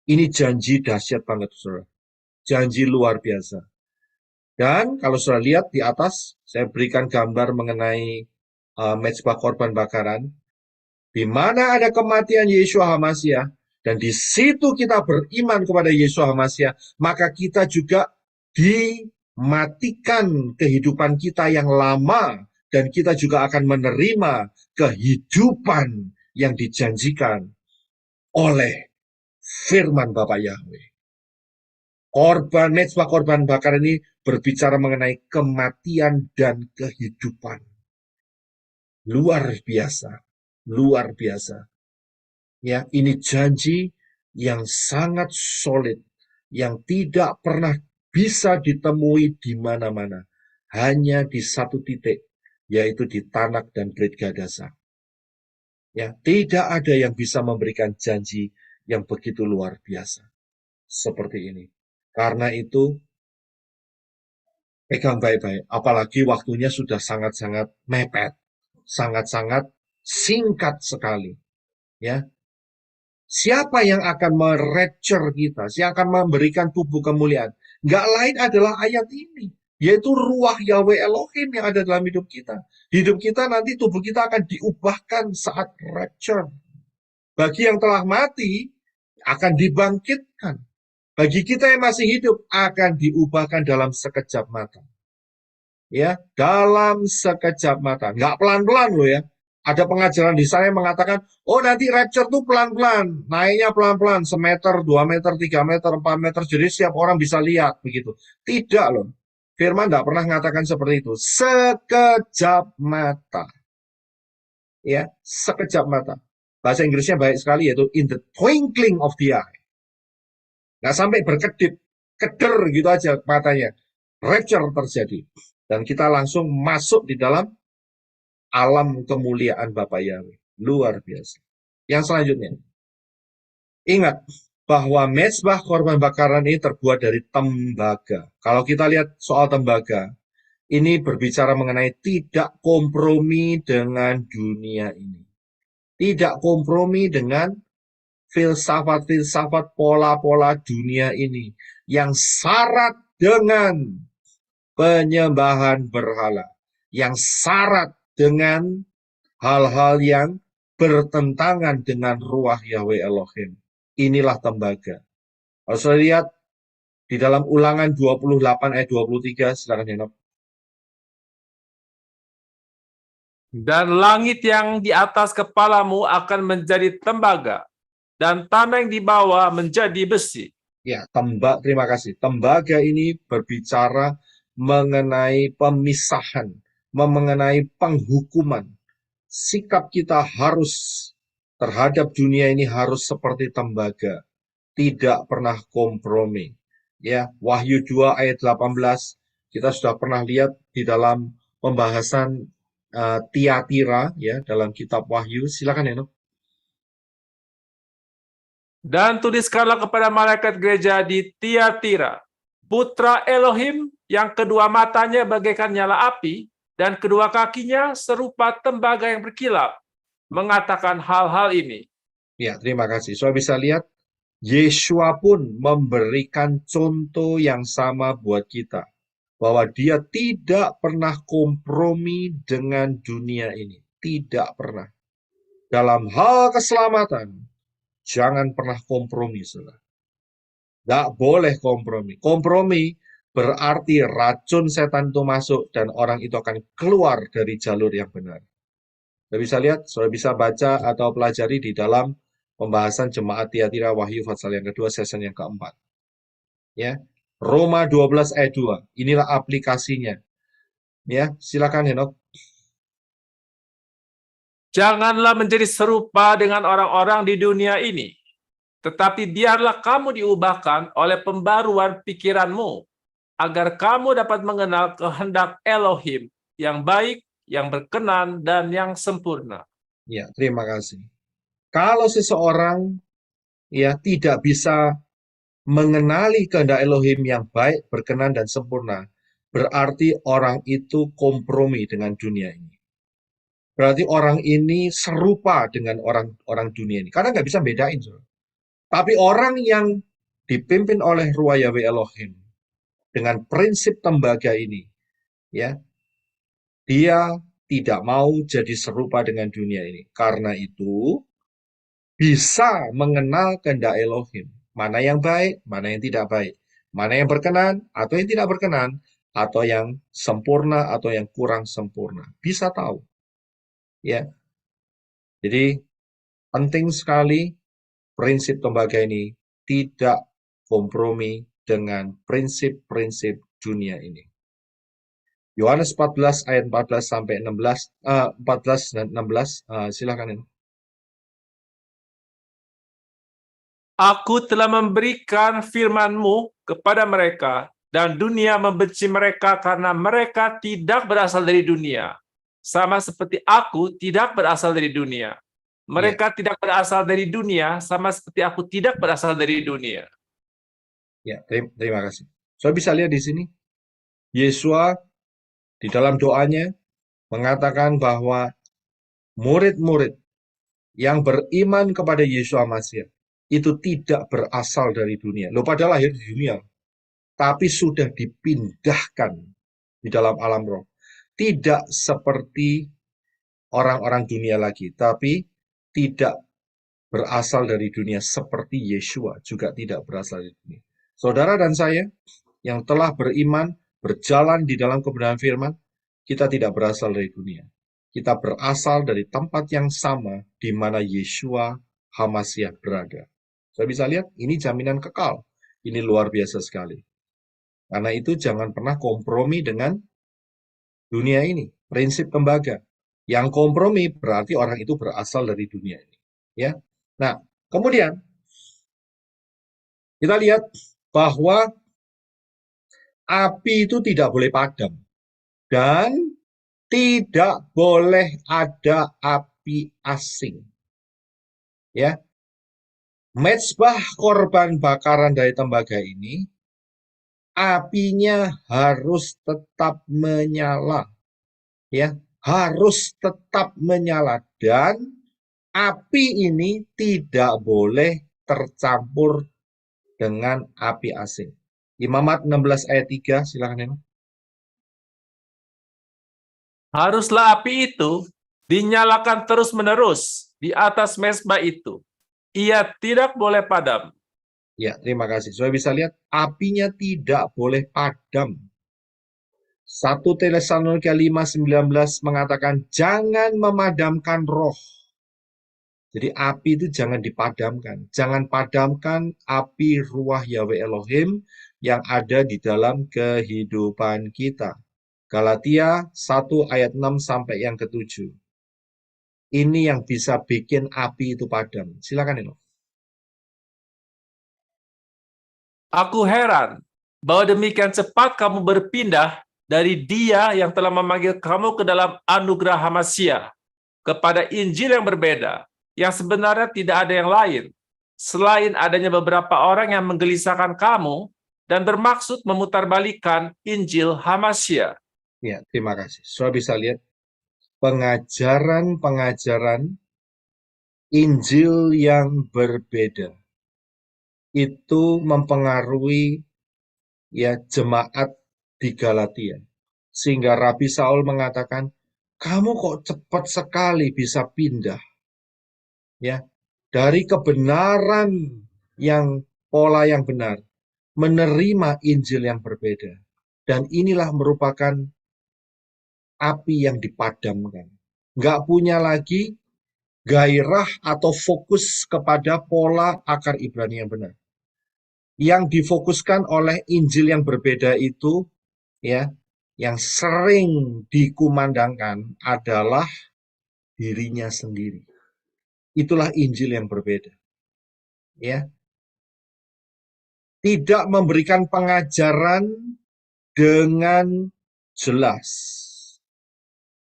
Ini janji dahsyat banget, saudara. Janji luar biasa. Dan kalau saudara lihat di atas, saya berikan gambar mengenai mezbah korban bakaran, di mana ada kematian Yeshua Hamasya, dan di situ kita beriman kepada Yeshua Hamasya, maka kita juga dimatikan kehidupan kita yang lama, dan kita juga akan menerima kehidupan yang dijanjikan oleh firman Bapa Yahweh. Mezbah korban bakar ini berbicara mengenai kematian dan kehidupan. Luar biasa, luar biasa. Ya, ini janji yang sangat solid, yang tidak pernah bisa ditemui di mana-mana, hanya di satu titik, yaitu di Tanak dan Brit Gadasa. Ya, tidak ada yang bisa memberikan janji yang begitu luar biasa seperti ini. Karena itu, pegang baik-baik, apalagi waktunya sudah sangat-sangat mepet, sangat-sangat singkat sekali. Ya, Siapa yang akan merapture kita? Siapa akan memberikan tubuh kemuliaan? Nggak lain adalah ayat ini, yaitu ruah Yahweh Elohim yang ada dalam hidup kita. Hidup kita nanti, tubuh kita akan diubahkan saat rapture. Bagi yang telah mati, akan dibangkitkan. Bagi kita yang masih hidup, akan diubahkan dalam sekejap mata. Ya, dalam sekejap mata. Nggak pelan-pelan loh ya. Ada pengajaran di sana yang mengatakan, oh nanti rapture tuh pelan-pelan, naiknya pelan-pelan, semeter, 2 meter, 3 meter, 4 meter, jadi setiap orang bisa lihat begitu. Tidak loh. Firman tidak pernah mengatakan seperti itu. Sekejap mata. Ya, sekejap mata. Bahasa Inggrisnya baik sekali, yaitu in the twinkling of the eye. Nggak sampai berkedip, keder gitu aja matanya. Rapture terjadi. Dan kita langsung masuk di dalam alam kemuliaan Bapa Yahweh. Luar biasa. Yang selanjutnya. Ingat bahwa mezbah korban bakaran ini terbuat dari tembaga. Kalau kita lihat soal tembaga, ini berbicara mengenai tidak kompromi dengan dunia ini. Tidak kompromi dengan filsafat-filsafat pola-pola dunia ini yang syarat dengan penyembahan berhala, yang syarat dengan hal-hal yang bertentangan dengan ruah Yahweh Elohim. Inilah tembaga. Kalau saya lihat di dalam Ulangan 28 ayat 23, silakan Henok. Dan langit yang di atas kepalamu akan menjadi tembaga, dan tanah yang di bawah menjadi besi. Ya, terima kasih. Tembaga ini berbicara mengenai pemisahan, mengenai penghukuman. Sikap kita harus terhadap dunia ini harus seperti tembaga, tidak pernah kompromi. Ya, Wahyu 2 ayat 18 kita sudah pernah lihat di dalam pembahasan Tiatira ya dalam kitab Wahyu. Silakan ya, Nuk. Dan tuliskanlah kepada malaikat gereja di Tiatira, putra Elohim yang kedua matanya bagaikan nyala api, dan kedua kakinya serupa tembaga yang berkilap, mengatakan hal-hal ini. Ya, terima kasih. So bisa lihat, Yeshua pun memberikan contoh yang sama buat kita. Bahwa dia tidak pernah kompromi dengan dunia ini. Tidak pernah. Dalam hal keselamatan, jangan pernah kompromi, saudara. Nggak boleh kompromi. Kompromi berarti racun setan itu masuk dan orang itu akan keluar dari jalur yang benar. Sudah bisa lihat, sudah bisa baca atau pelajari di dalam pembahasan Jemaat Tiatira Wahyu pasal yang kedua, season yang keempat. Ya, Roma 12 ayat 2. Inilah aplikasinya. Ya, silakan Henok. Janganlah menjadi serupa dengan orang-orang di dunia ini, tetapi biarlah kamu diubahkan oleh pembaruan pikiranmu, agar kamu dapat mengenal kehendak Elohim yang baik, yang berkenan, dan yang sempurna. Ya, terima kasih. Kalau seseorang ya tidak bisa mengenali kehendak Elohim yang baik, berkenan, dan sempurna, berarti orang itu kompromi dengan dunia ini. Berarti orang ini serupa dengan orang dunia ini. Karena nggak bisa bedain. Tapi orang yang dipimpin oleh ruah Yahweh Elohim, dengan prinsip tembaga ini, ya, dia tidak mau jadi serupa dengan dunia ini. Karena itu, bisa mengenal kehendak Elohim. Mana yang baik, mana yang tidak baik. Mana yang berkenan, atau yang tidak berkenan. Atau yang sempurna, atau yang kurang sempurna. Bisa tahu. Ya, jadi penting sekali prinsip tembaga ini tidak kompromi dengan prinsip-prinsip dunia ini. Yohanes 14 ayat 14 sampai 16, 14 dan 16, silakan. Aku telah memberikan firman-Mu kepada mereka, dan dunia membenci mereka karena mereka tidak berasal dari dunia, sama seperti aku tidak berasal dari dunia. Mereka tidak berasal dari dunia, sama seperti aku tidak berasal dari dunia. Ya, terima kasih. So bisa lihat di sini, Yesua di dalam doanya mengatakan bahwa murid-murid yang beriman kepada Yesua Masih itu tidak berasal dari dunia. Loh, pada lahir di dunia, tapi sudah dipindahkan di dalam alam roh. Tidak seperti orang-orang dunia lagi, tapi tidak berasal dari dunia seperti Yeshua juga tidak berasal dari dunia. Saudara dan saya yang telah beriman, berjalan di dalam kebenaran firman, kita tidak berasal dari dunia. Kita berasal dari tempat yang sama di mana Yeshua HaMashiach berada. Saya bisa lihat, ini jaminan kekal. Ini luar biasa sekali. Karena itu jangan pernah kompromi dengan dunia ini. Prinsip tembaga. Yang kompromi berarti orang itu berasal dari dunia ini. Ya. Nah, kemudian kita lihat bahwa api itu tidak boleh padam. Dan tidak boleh ada api asing. Ya. Mezbah korban bakaran dari tembaga ini, apinya harus tetap menyala. Ya, harus tetap menyala. Dan api ini tidak boleh tercampur dengan api asing. Imamat 16 ayat 3, silakan Neno. Haruslah api itu dinyalakan terus-menerus di atas mezbah itu. Ia tidak boleh padam. Ya, terima kasih. Saya bisa lihat apinya tidak boleh padam. 1 Tesalonika 5:19 mengatakan jangan memadamkan roh. Jadi api itu jangan dipadamkan. Jangan padamkan api ruah Yahweh Elohim yang ada di dalam kehidupan kita. Galatia 1 ayat 6 sampai yang ke-7. Ini yang bisa bikin api itu padam. Silakan Eno. Aku heran bahwa demikian cepat kamu berpindah dari Dia yang telah memanggil kamu ke dalam anugerah HaMashiach kepada Injil yang berbeda, yang sebenarnya tidak ada yang lain, selain adanya beberapa orang yang menggelisahkan kamu dan bermaksud memutarbalikkan Injil HaMashiach. Ya, terima kasih. Saya bisa lihat pengajaran-pengajaran Injil yang berbeda itu mempengaruhi ya jemaat di Galatia. Sehingga Rabi Saul mengatakan, kamu kok cepat sekali bisa pindah ya dari kebenaran yang pola yang benar menerima Injil yang berbeda. Dan inilah merupakan api yang dipadamkan. Nggak punya lagi gairah atau fokus kepada pola akar Ibrani yang benar. Yang difokuskan oleh Injil yang berbeda itu, ya, yang sering dikumandangkan adalah dirinya sendiri. Itulah Injil yang berbeda. Ya. Tidak memberikan pengajaran dengan jelas.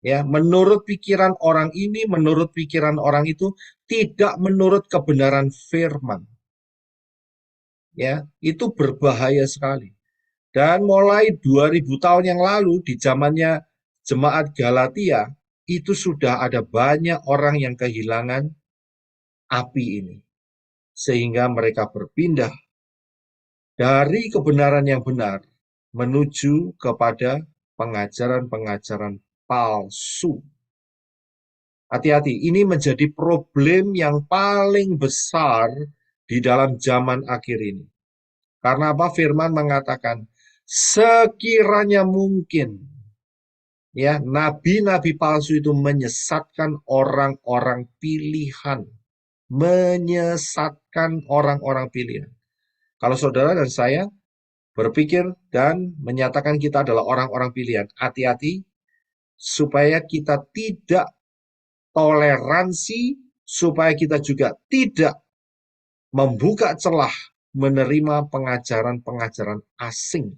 Ya, menurut pikiran orang ini, menurut pikiran orang itu, tidak menurut kebenaran firman. Ya, itu berbahaya sekali. Dan mulai 2000 tahun yang lalu di zamannya jemaat Galatia, itu sudah ada banyak orang yang kehilangan api ini. Sehingga mereka berpindah dari kebenaran yang benar menuju kepada pengajaran-pengajaran palsu. Hati-hati, ini menjadi problem yang paling besar di dalam zaman akhir ini. Karena apa? Firman mengatakan, sekiranya mungkin, ya, nabi-nabi palsu itu menyesatkan orang-orang pilihan. Menyesatkan orang-orang pilihan. Kalau saudara dan saya berpikir dan menyatakan kita adalah orang-orang pilihan, hati-hati supaya kita tidak toleransi, supaya kita juga tidak membuka celah menerima pengajaran-pengajaran asing,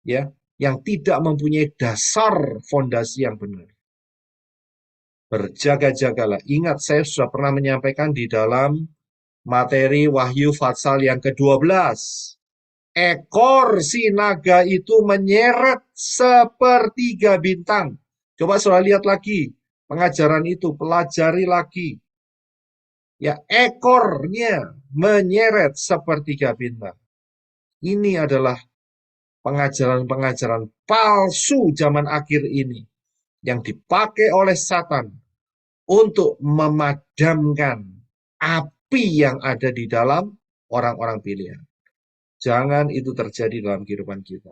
ya, yang tidak mempunyai dasar fondasi yang benar. Berjaga-jagalah. Ingat, saya sudah pernah menyampaikan di dalam materi Wahyu Fatsal yang ke-12. Ekor si naga itu menyeret sepertiga bintang. Coba saudara lihat lagi pengajaran itu, pelajari lagi. Ya, ekornya menyeret sepertiga bintang. Ini adalah pengajaran-pengajaran palsu zaman akhir ini yang dipakai oleh Satan untuk memadamkan api yang ada di dalam orang-orang pilihan. Jangan itu terjadi dalam kehidupan kita.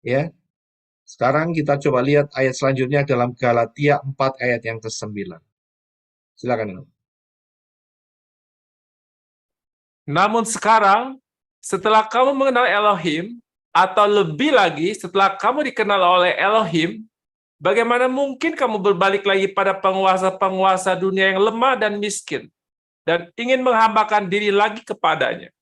Ya. Sekarang kita coba lihat ayat selanjutnya dalam Galatia 4 ayat yang ke-9. Silakan. Namun sekarang, setelah kamu mengenal Elohim, atau lebih lagi setelah kamu dikenal oleh Elohim, bagaimana mungkin kamu berbalik lagi pada penguasa-penguasa dunia yang lemah dan miskin, dan ingin menghambakan diri lagi kepadanya?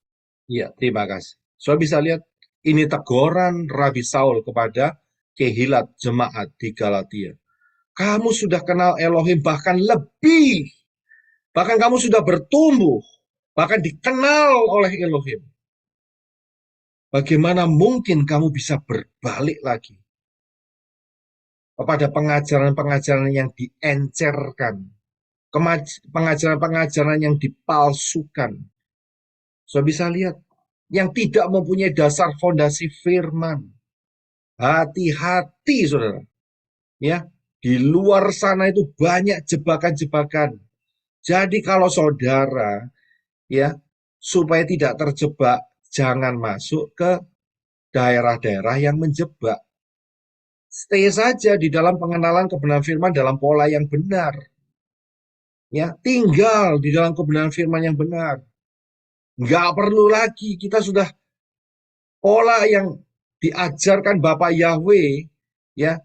Iya, terima kasih. So bisa lihat, ini teguran Rabi Saul kepada kehilat jemaat di Galatia. Kamu sudah kenal Elohim bahkan lebih. Bahkan kamu sudah bertumbuh. Bahkan dikenal oleh Elohim. Bagaimana mungkin kamu bisa berbalik lagi kepada pengajaran-pengajaran yang diencerkan, pengajaran-pengajaran yang dipalsukan. So bisa lihat, yang tidak mempunyai dasar fondasi firman. Hati-hati, saudara. Ya, di luar sana itu banyak jebakan-jebakan. Jadi kalau saudara, ya, supaya tidak terjebak, jangan masuk ke daerah-daerah yang menjebak. Stay saja di dalam pengenalan kebenaran firman dalam pola yang benar. Ya, tinggal di dalam kebenaran firman yang benar. Nggak perlu lagi, kita sudah pola yang diajarkan Bapak Yahweh, ya,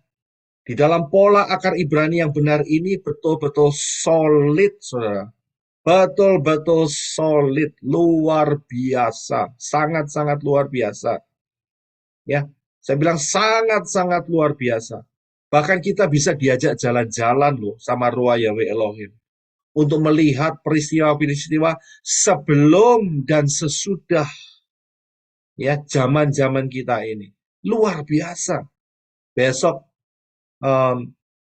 di dalam pola akar Ibrani yang benar ini betul-betul solid, saudara. Betul-betul solid, luar biasa, sangat-sangat luar biasa. Ya, saya bilang sangat-sangat luar biasa. Bahkan kita bisa diajak jalan-jalan loh sama Ruah Yahweh Elohim untuk melihat peristiwa-peristiwa sebelum dan sesudah ya zaman-zaman kita ini. Luar biasa. Besok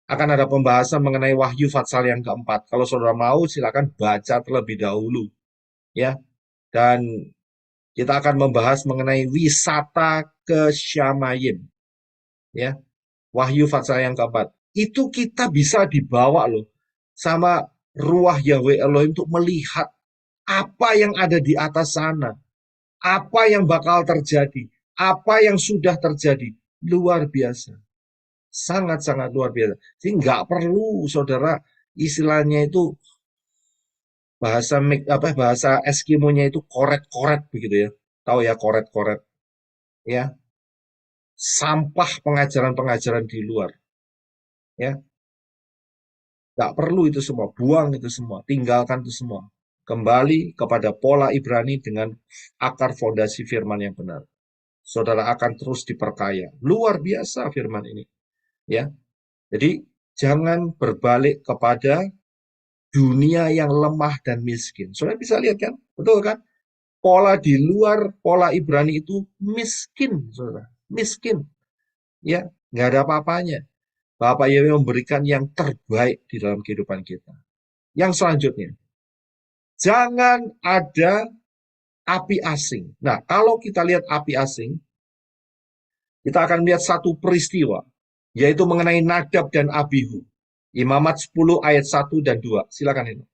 akan ada pembahasan mengenai Wahyu Fatsal yang keempat. Kalau saudara mau, silakan baca terlebih dahulu, ya. Dan kita akan membahas mengenai wisata ke Syamayim, ya. Wahyu Fatsal yang keempat. Itu kita bisa dibawa loh sama Ruah Yahweh Elohim untuk melihat apa yang ada di atas sana, apa yang bakal terjadi, apa yang sudah terjadi. Luar biasa. Sangat-sangat luar biasa. Jadi nggak perlu saudara istilahnya itu bahasa Eskimonya itu koret-koret begitu ya. Tahu ya koret-koret. Ya. Sampah pengajaran-pengajaran di luar. Ya. Nggak perlu itu semua. Buang itu semua. Tinggalkan itu semua. Kembali kepada pola Ibrani dengan akar fondasi firman yang benar. Saudara akan terus diperkaya. Luar biasa firman ini. Ya. Jadi jangan berbalik kepada dunia yang lemah dan miskin. Saudara bisa lihat kan? Betul kan? Pola di luar pola Ibrani itu miskin, saudara. Miskin. Ya, nggak ada apa-apanya. Bapak Yahweh memberikan yang terbaik di dalam kehidupan kita. Yang selanjutnya, jangan ada api asing. Nah, kalau kita lihat api asing, kita akan lihat satu peristiwa, yaitu mengenai Nadab dan Abihu. Imamat 10 ayat 1 dan 2. Silakan ini.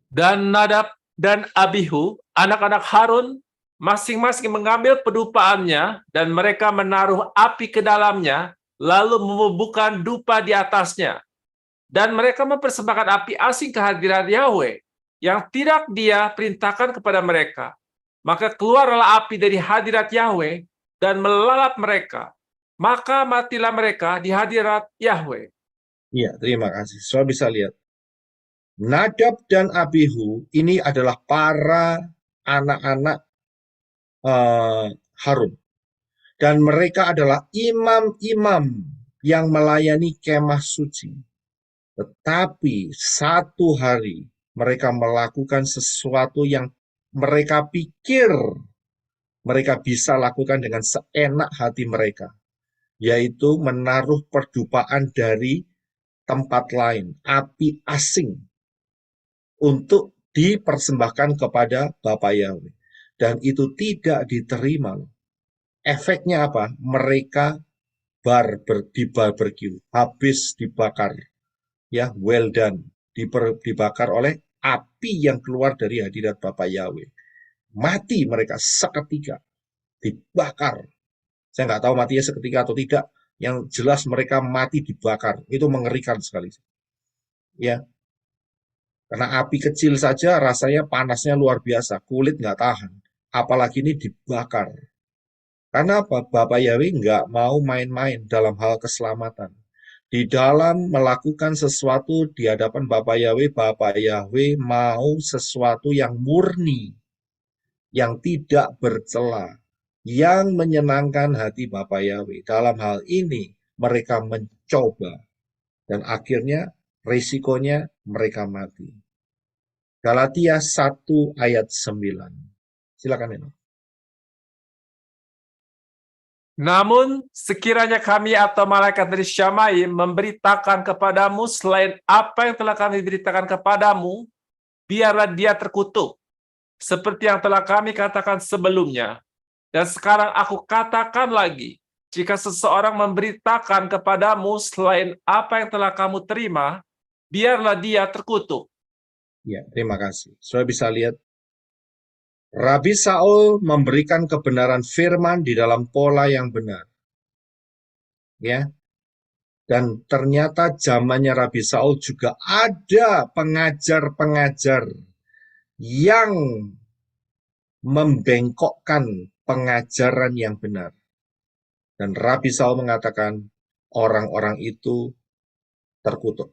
Dan Nadab dan Abihu, anak-anak Harun, masing-masing mengambil pedupaannya, dan mereka menaruh api ke dalamnya, lalu membubuhkan dupa di atasnya. Dan mereka mempersembahkan api asing ke hadirat Yahweh, yang tidak dia perintahkan kepada mereka. Maka keluarlah api dari hadirat Yahweh, dan melalap mereka. Maka matilah mereka di hadirat Yahweh. Iya, terima kasih. Saudara bisa lihat. Nadab dan Abihu ini adalah para anak-anak Harun. Dan mereka adalah imam-imam yang melayani kemah suci. Tetapi satu hari mereka melakukan sesuatu yang mereka pikir mereka bisa lakukan dengan seenak hati mereka, yaitu menaruh perdupaan dari tempat lain, api asing, untuk dipersembahkan kepada Bapa Yahweh. Dan itu tidak diterima. Efeknya apa? Mereka di barbecue, habis dibakar. Ya, well done. Dibakar oleh api yang keluar dari hadirat Bapa Yahweh. Mati mereka seketika, dibakar. Saya nggak tahu matinya seketika atau tidak. Yang jelas mereka mati dibakar. Itu mengerikan sekali. Ya, karena api kecil saja rasanya panasnya luar biasa. Kulit nggak tahan. Apalagi ini dibakar. Karena apa? Bapak Yahweh nggak mau main-main dalam hal keselamatan. Di dalam melakukan sesuatu di hadapan Bapak Yahweh mau sesuatu yang murni, yang tidak bercela, yang menyenangkan hati Bapak Yahweh. Dalam hal ini, mereka mencoba. Dan akhirnya, risikonya mereka mati. Galatia 1 ayat 9. Silakan, Eno. Namun, sekiranya kami atau malaikat dari Syamai memberitakan kepadamu selain apa yang telah kami beritakan kepadamu, biarlah dia terkutuk, seperti yang telah kami katakan sebelumnya. Dan sekarang aku katakan lagi, jika seseorang memberitakan kepadamu selain apa yang telah kamu terima, biarlah dia terkutuk. Ya, terima kasih. Saudara bisa lihat, Rabi Saul memberikan kebenaran firman di dalam pola yang benar. Ya, dan ternyata zamannya Rabi Saul juga ada pengajar-pengajar yang membengkokkan pengajaran yang benar. Dan Rabi Saul mengatakan orang-orang itu terkutuk.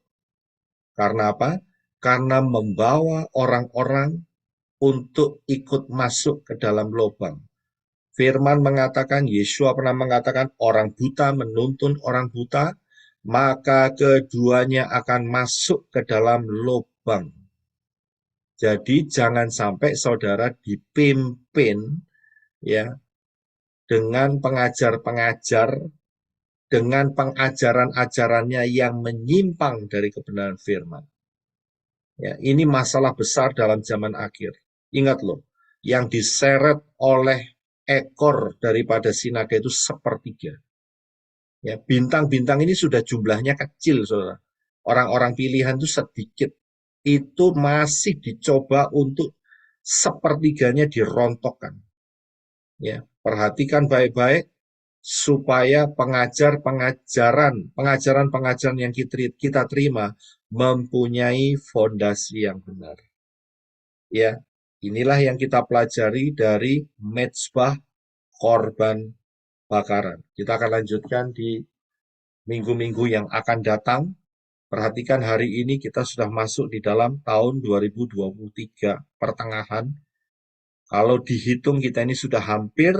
Karena apa? Karena membawa orang-orang untuk ikut masuk ke dalam lubang. Firman mengatakan, Yesua pernah mengatakan, orang buta menuntun orang buta, maka keduanya akan masuk ke dalam lubang. Jadi jangan sampai saudara dipimpin ya dengan pengajar-pengajar, dengan pengajaran-ajarannya yang menyimpang dari kebenaran firman. Ya, ini masalah besar dalam zaman akhir. Ingat loh, yang diseret oleh ekor daripada sinaga itu sepertiga. Ya, bintang-bintang ini sudah jumlahnya kecil, saudara. Orang-orang pilihan itu sedikit. Itu masih dicoba untuk sepertiganya dirontokkan. Ya, perhatikan baik-baik supaya pengajaran yang kita terima mempunyai fondasi yang benar. Ya, inilah yang kita pelajari dari mezbah korban bakaran. Kita akan lanjutkan di minggu-minggu yang akan datang. Perhatikan hari ini kita sudah masuk di dalam tahun 2023 pertengahan. Kalau dihitung kita ini sudah hampir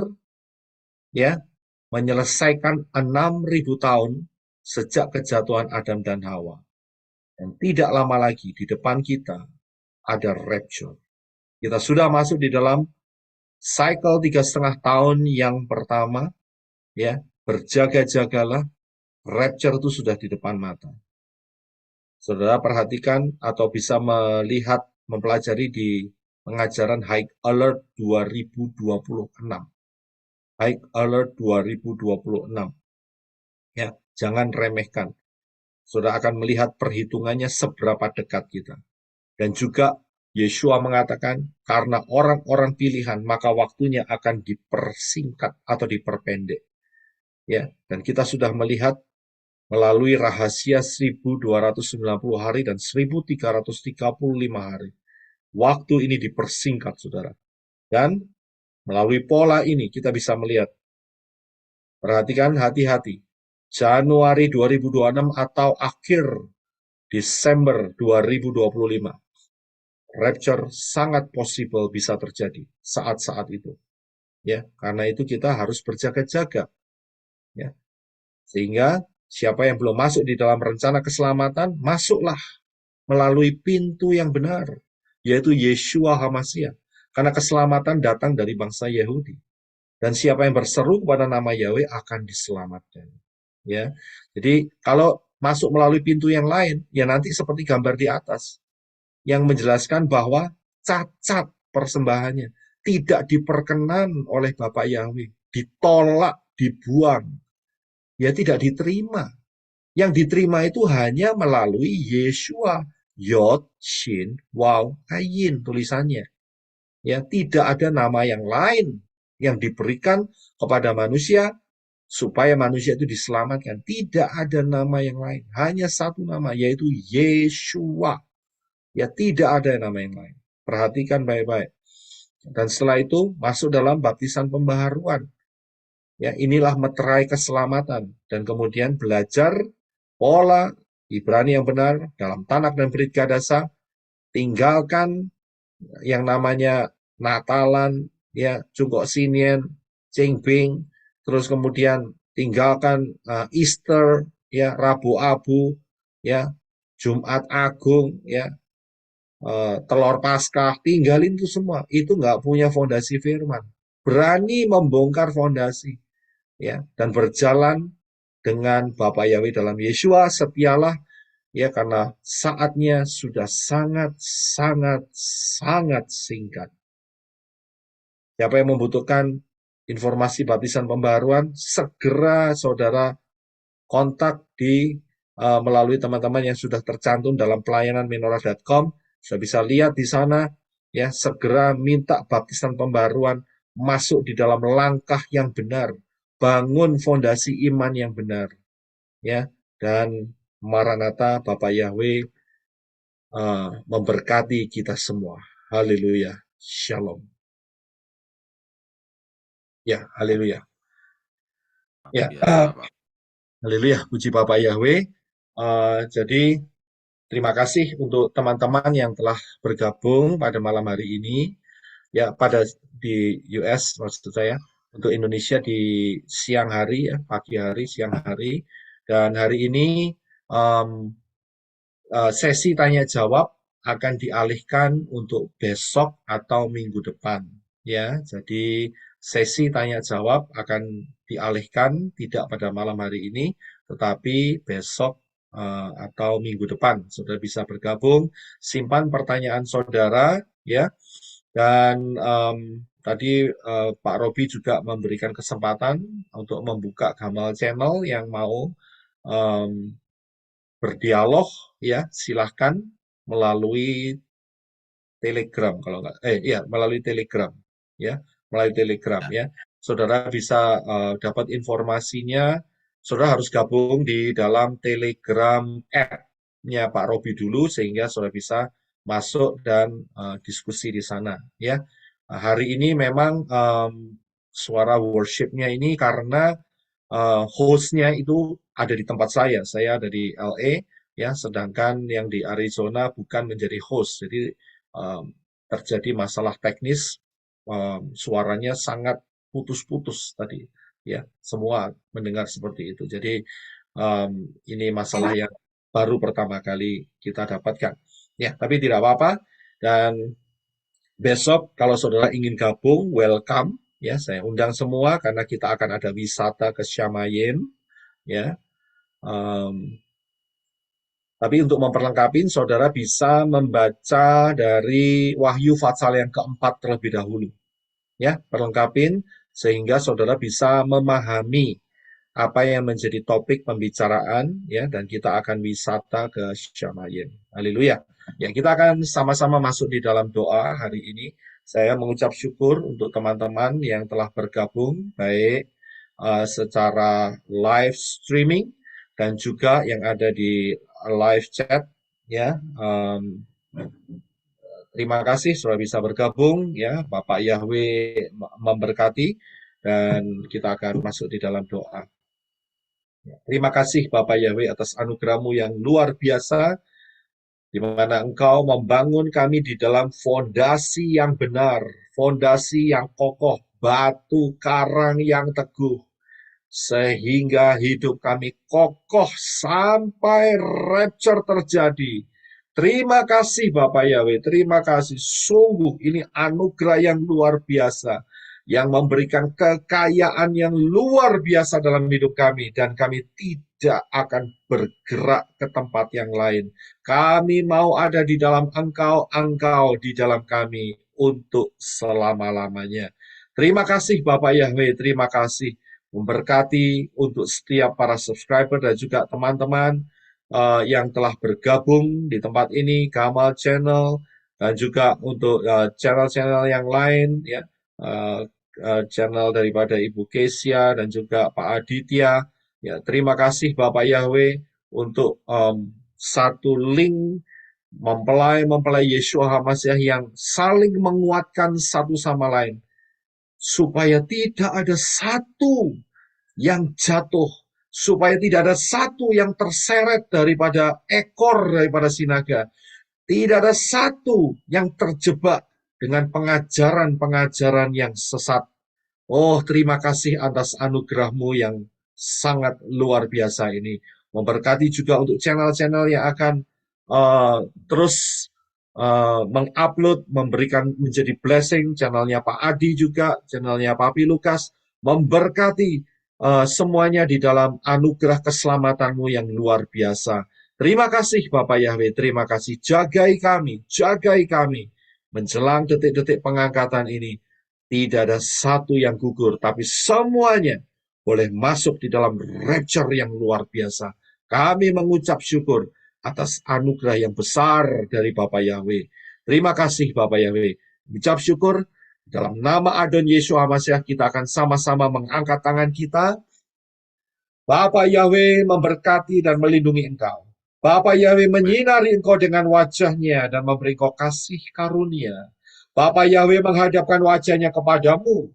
ya menyelesaikan 6.000 tahun sejak kejatuhan Adam dan Hawa. Dan tidak lama lagi di depan kita ada rapture. Kita sudah masuk di dalam cycle 3,5 tahun yang pertama, ya, berjaga-jagalah, rapture itu sudah di depan mata. Saudara perhatikan atau bisa melihat, mempelajari di pengajaran High Alert 2026. High Alert 2026. Ya, jangan remehkan. Saudara akan melihat perhitungannya seberapa dekat kita. Dan juga Yesua mengatakan, karena orang-orang pilihan, maka waktunya akan dipersingkat atau diperpendek. Ya, dan kita sudah melihat melalui rahasia 1290 hari dan 1335 hari. Waktu ini dipersingkat, saudara. Dan melalui pola ini kita bisa melihat. Perhatikan hati-hati. Januari 2026 atau akhir Desember 2025. Rapture sangat possible bisa terjadi saat-saat itu. Ya, karena itu kita harus berjaga-jaga. Ya. Sehingga siapa yang belum masuk di dalam rencana keselamatan, masuklah melalui pintu yang benar, yaitu Yeshua HaMashiach. Karena keselamatan datang dari bangsa Yahudi. Dan siapa yang berseru kepada nama Yahweh akan diselamatkan. Ya. Jadi kalau masuk melalui pintu yang lain, ya nanti seperti gambar di atas, yang menjelaskan bahwa cacat persembahannya, tidak diperkenan oleh Bapak Yahweh, ditolak, dibuang, ya tidak diterima. Yang diterima itu hanya melalui Yeshua, Yod, Shin, Waw, Ayin tulisannya. Ya, tidak ada nama yang lain yang diberikan kepada manusia supaya manusia itu diselamatkan. Tidak ada nama yang lain, hanya satu nama, yaitu Yeshua. Ya, tidak ada nama yang lain. Perhatikan baik-baik. Dan setelah itu masuk dalam baptisan pembaharuan. Ya, inilah meterai keselamatan dan kemudian belajar pola Ibrani yang benar dalam Tanak dan Brit Gadasa, tinggalkan yang namanya Natalan, ya, Cungkok Sinien, Cengbing, terus kemudian tinggalkan Easter, ya, Rabu Abu, ya, Jumat Agung, ya, telur Paskah, tinggalin itu semua. Itu nggak punya fondasi firman. Berani membongkar fondasi, ya, dan berjalan dengan Bapa Yahweh dalam Yeshua, setialah, ya, karena saatnya sudah sangat singkat. Siapa yang membutuhkan informasi baptisan pembaharuan, segera saudara kontak melalui teman-teman yang sudah tercantum dalam pelayanan menorah.com. Sudah bisa lihat di sana, ya, segera minta baptisan pembaharuan, masuk di dalam langkah yang benar, bangun fondasi iman yang benar, ya, dan Maranatha, Bapak Yahweh memberkati kita semua. Haleluya. Shalom. Ya, haleluya. Ya, haleluya, puji Bapak Yahweh. Jadi terima kasih untuk teman-teman yang telah bergabung pada malam hari ini. Ya, di US maksud saya, untuk Indonesia di siang hari, ya, pagi hari, siang hari. Dan hari ini sesi tanya jawab akan dialihkan untuk besok atau minggu depan, ya. Jadi sesi tanya jawab akan dialihkan tidak pada malam hari ini, tetapi besok atau minggu depan. Saudara bisa bergabung, simpan pertanyaan saudara, ya. Dan tadi Pak Robi juga memberikan kesempatan untuk membuka Gamal Channel yang mau berdialog, ya, silahkan melalui Telegram kalau nggak, melalui Telegram, ya, melalui Telegram, ya. Saudara bisa dapat informasinya. Saudara harus gabung di dalam Telegram app-nya Pak Robi dulu sehingga saudara bisa masuk dan diskusi di sana, ya. Hari ini memang suara worship-nya ini karena host-nya itu ada di tempat saya ada di LA, ya, sedangkan yang di Arizona bukan menjadi host, jadi terjadi masalah teknis, suaranya sangat putus-putus tadi, ya, semua mendengar seperti itu. Jadi ini masalah yang baru pertama kali kita dapatkan, ya, tapi tidak apa-apa. Dan besok kalau saudara ingin gabung, welcome. Ya, saya undang semua karena kita akan ada wisata ke Shamayim, ya. Tapi untuk memperlengkapi, saudara bisa membaca dari Wahyu Fatsal yang keempat terlebih dahulu, ya, perlengkapin sehingga saudara bisa memahami apa yang menjadi topik pembicaraan, ya, dan kita akan wisata ke Shamayim. Haleluya. Ya, kita akan sama-sama masuk di dalam doa hari ini. Saya mengucap syukur untuk teman-teman yang telah bergabung, baik secara live streaming dan juga yang ada di live chat, ya. Terima kasih sudah bisa bergabung, ya. Bapak Yahweh memberkati dan kita akan masuk di dalam doa. Terima kasih Bapak Yahweh atas anugerah-Mu yang luar biasa, di mana Engkau membangun kami di dalam fondasi yang benar, fondasi yang kokoh, batu karang yang teguh, sehingga hidup kami kokoh sampai rapture terjadi. Terima kasih Bapak Yahweh, terima kasih. Sungguh ini anugerah yang luar biasa, yang memberikan kekayaan yang luar biasa dalam hidup kami, dan kami tidak akan bergerak ke tempat yang lain. Kami mau ada di dalam Engkau, Engkau di dalam kami untuk selama-lamanya. Terima kasih Bapak Yahweh, terima kasih memberkati untuk setiap para subscriber dan juga teman-teman yang telah bergabung di tempat ini, Kamal Channel, dan juga untuk channel-channel yang lain, ya, channel daripada Ibu Kesia dan juga Pak Aditya. Ya, terima kasih Bapak Yahweh untuk satu link mempelai Yeshua HaMasiah yang saling menguatkan satu sama lain, supaya tidak ada satu yang jatuh, supaya tidak ada satu yang terseret daripada ekor daripada sinaga, tidak ada satu yang terjebak dengan pengajaran-pengajaran yang sesat. Oh, terima kasih atas anugerah-Mu yang sangat luar biasa ini. Memberkati juga untuk channel-channel yang akan terus mengupload, memberikan menjadi blessing. Channelnya Pak Adi juga, channelnya Papi Lukas. Memberkati semuanya di dalam anugerah keselamatan-Mu yang luar biasa. Terima kasih Bapak Yahweh, terima kasih. Jagai kami menjelang detik-detik pengangkatan ini. Tidak ada satu yang gugur, tapi semuanya boleh masuk di dalam rapture yang luar biasa. Kami mengucap syukur atas anugerah yang besar dari Bapak Yahweh. Terima kasih Bapak Yahweh. Ucap syukur dalam nama Adon Yeshua HaMasiah, kita akan sama-sama mengangkat tangan kita. Bapak Yahweh memberkati dan melindungi engkau. Bapak Yahweh menyinari engkau dengan wajahnya dan memberi engkau kasih karunia. Bapak Yahweh menghadapkan wajahnya kepadamu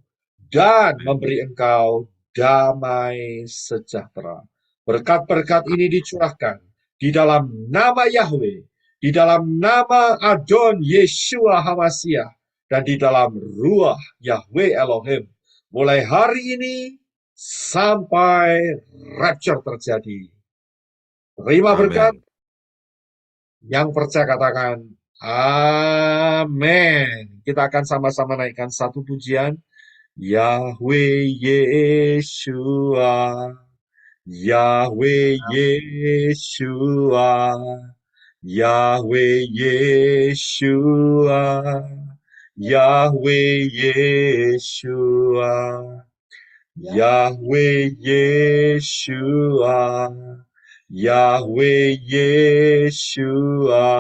dan memberi engkau damai sejahtera. Berkat-berkat ini dicurahkan di dalam nama Yahweh, di dalam nama Adon Yeshua HaMasiah, dan di dalam ruah Yahweh Elohim. Mulai hari ini sampai rapture terjadi. Terima berkat. Yang percaya katakan amin. Kita akan sama-sama naikkan satu pujian. Yahweh Yeshua, Yahweh Yeshua, Yahweh Yeshua, Yahweh Yeshua, Yahweh Yeshua, Yahweh Yeshua,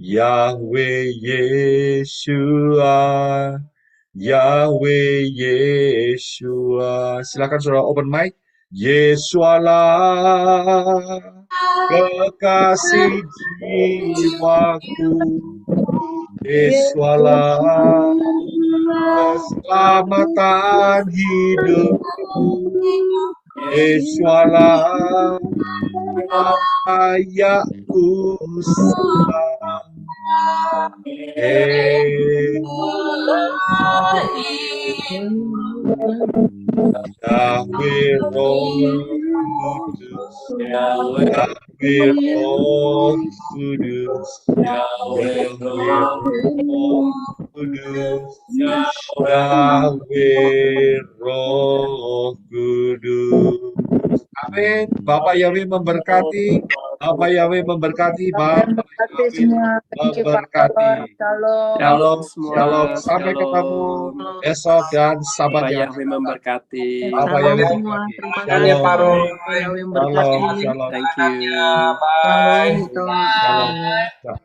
Yahweh Yeshua, Yahweh Yeshua. Silakan saudara open mic. Yesualah kekasih jiwaku, Yesualah keselamatan hidupku, Yesualah ayahku sekarang. Yahweh Roh Kudus, Yahweh Roh Kudus, Yahweh Roh Kudus, Yahweh Roh Kudus. Amin. Bapak Yahweh memberkati. Bapak Yahweh memberkati. Bapak Yahweh memberkati. Shalom, shalom. Sampai ketemu besok dan sahabat Bapak yang Yahweh memberkati. Bapak Yahweh memberkati. Shalom. Shalom. Shalom. Thank you. Shalom.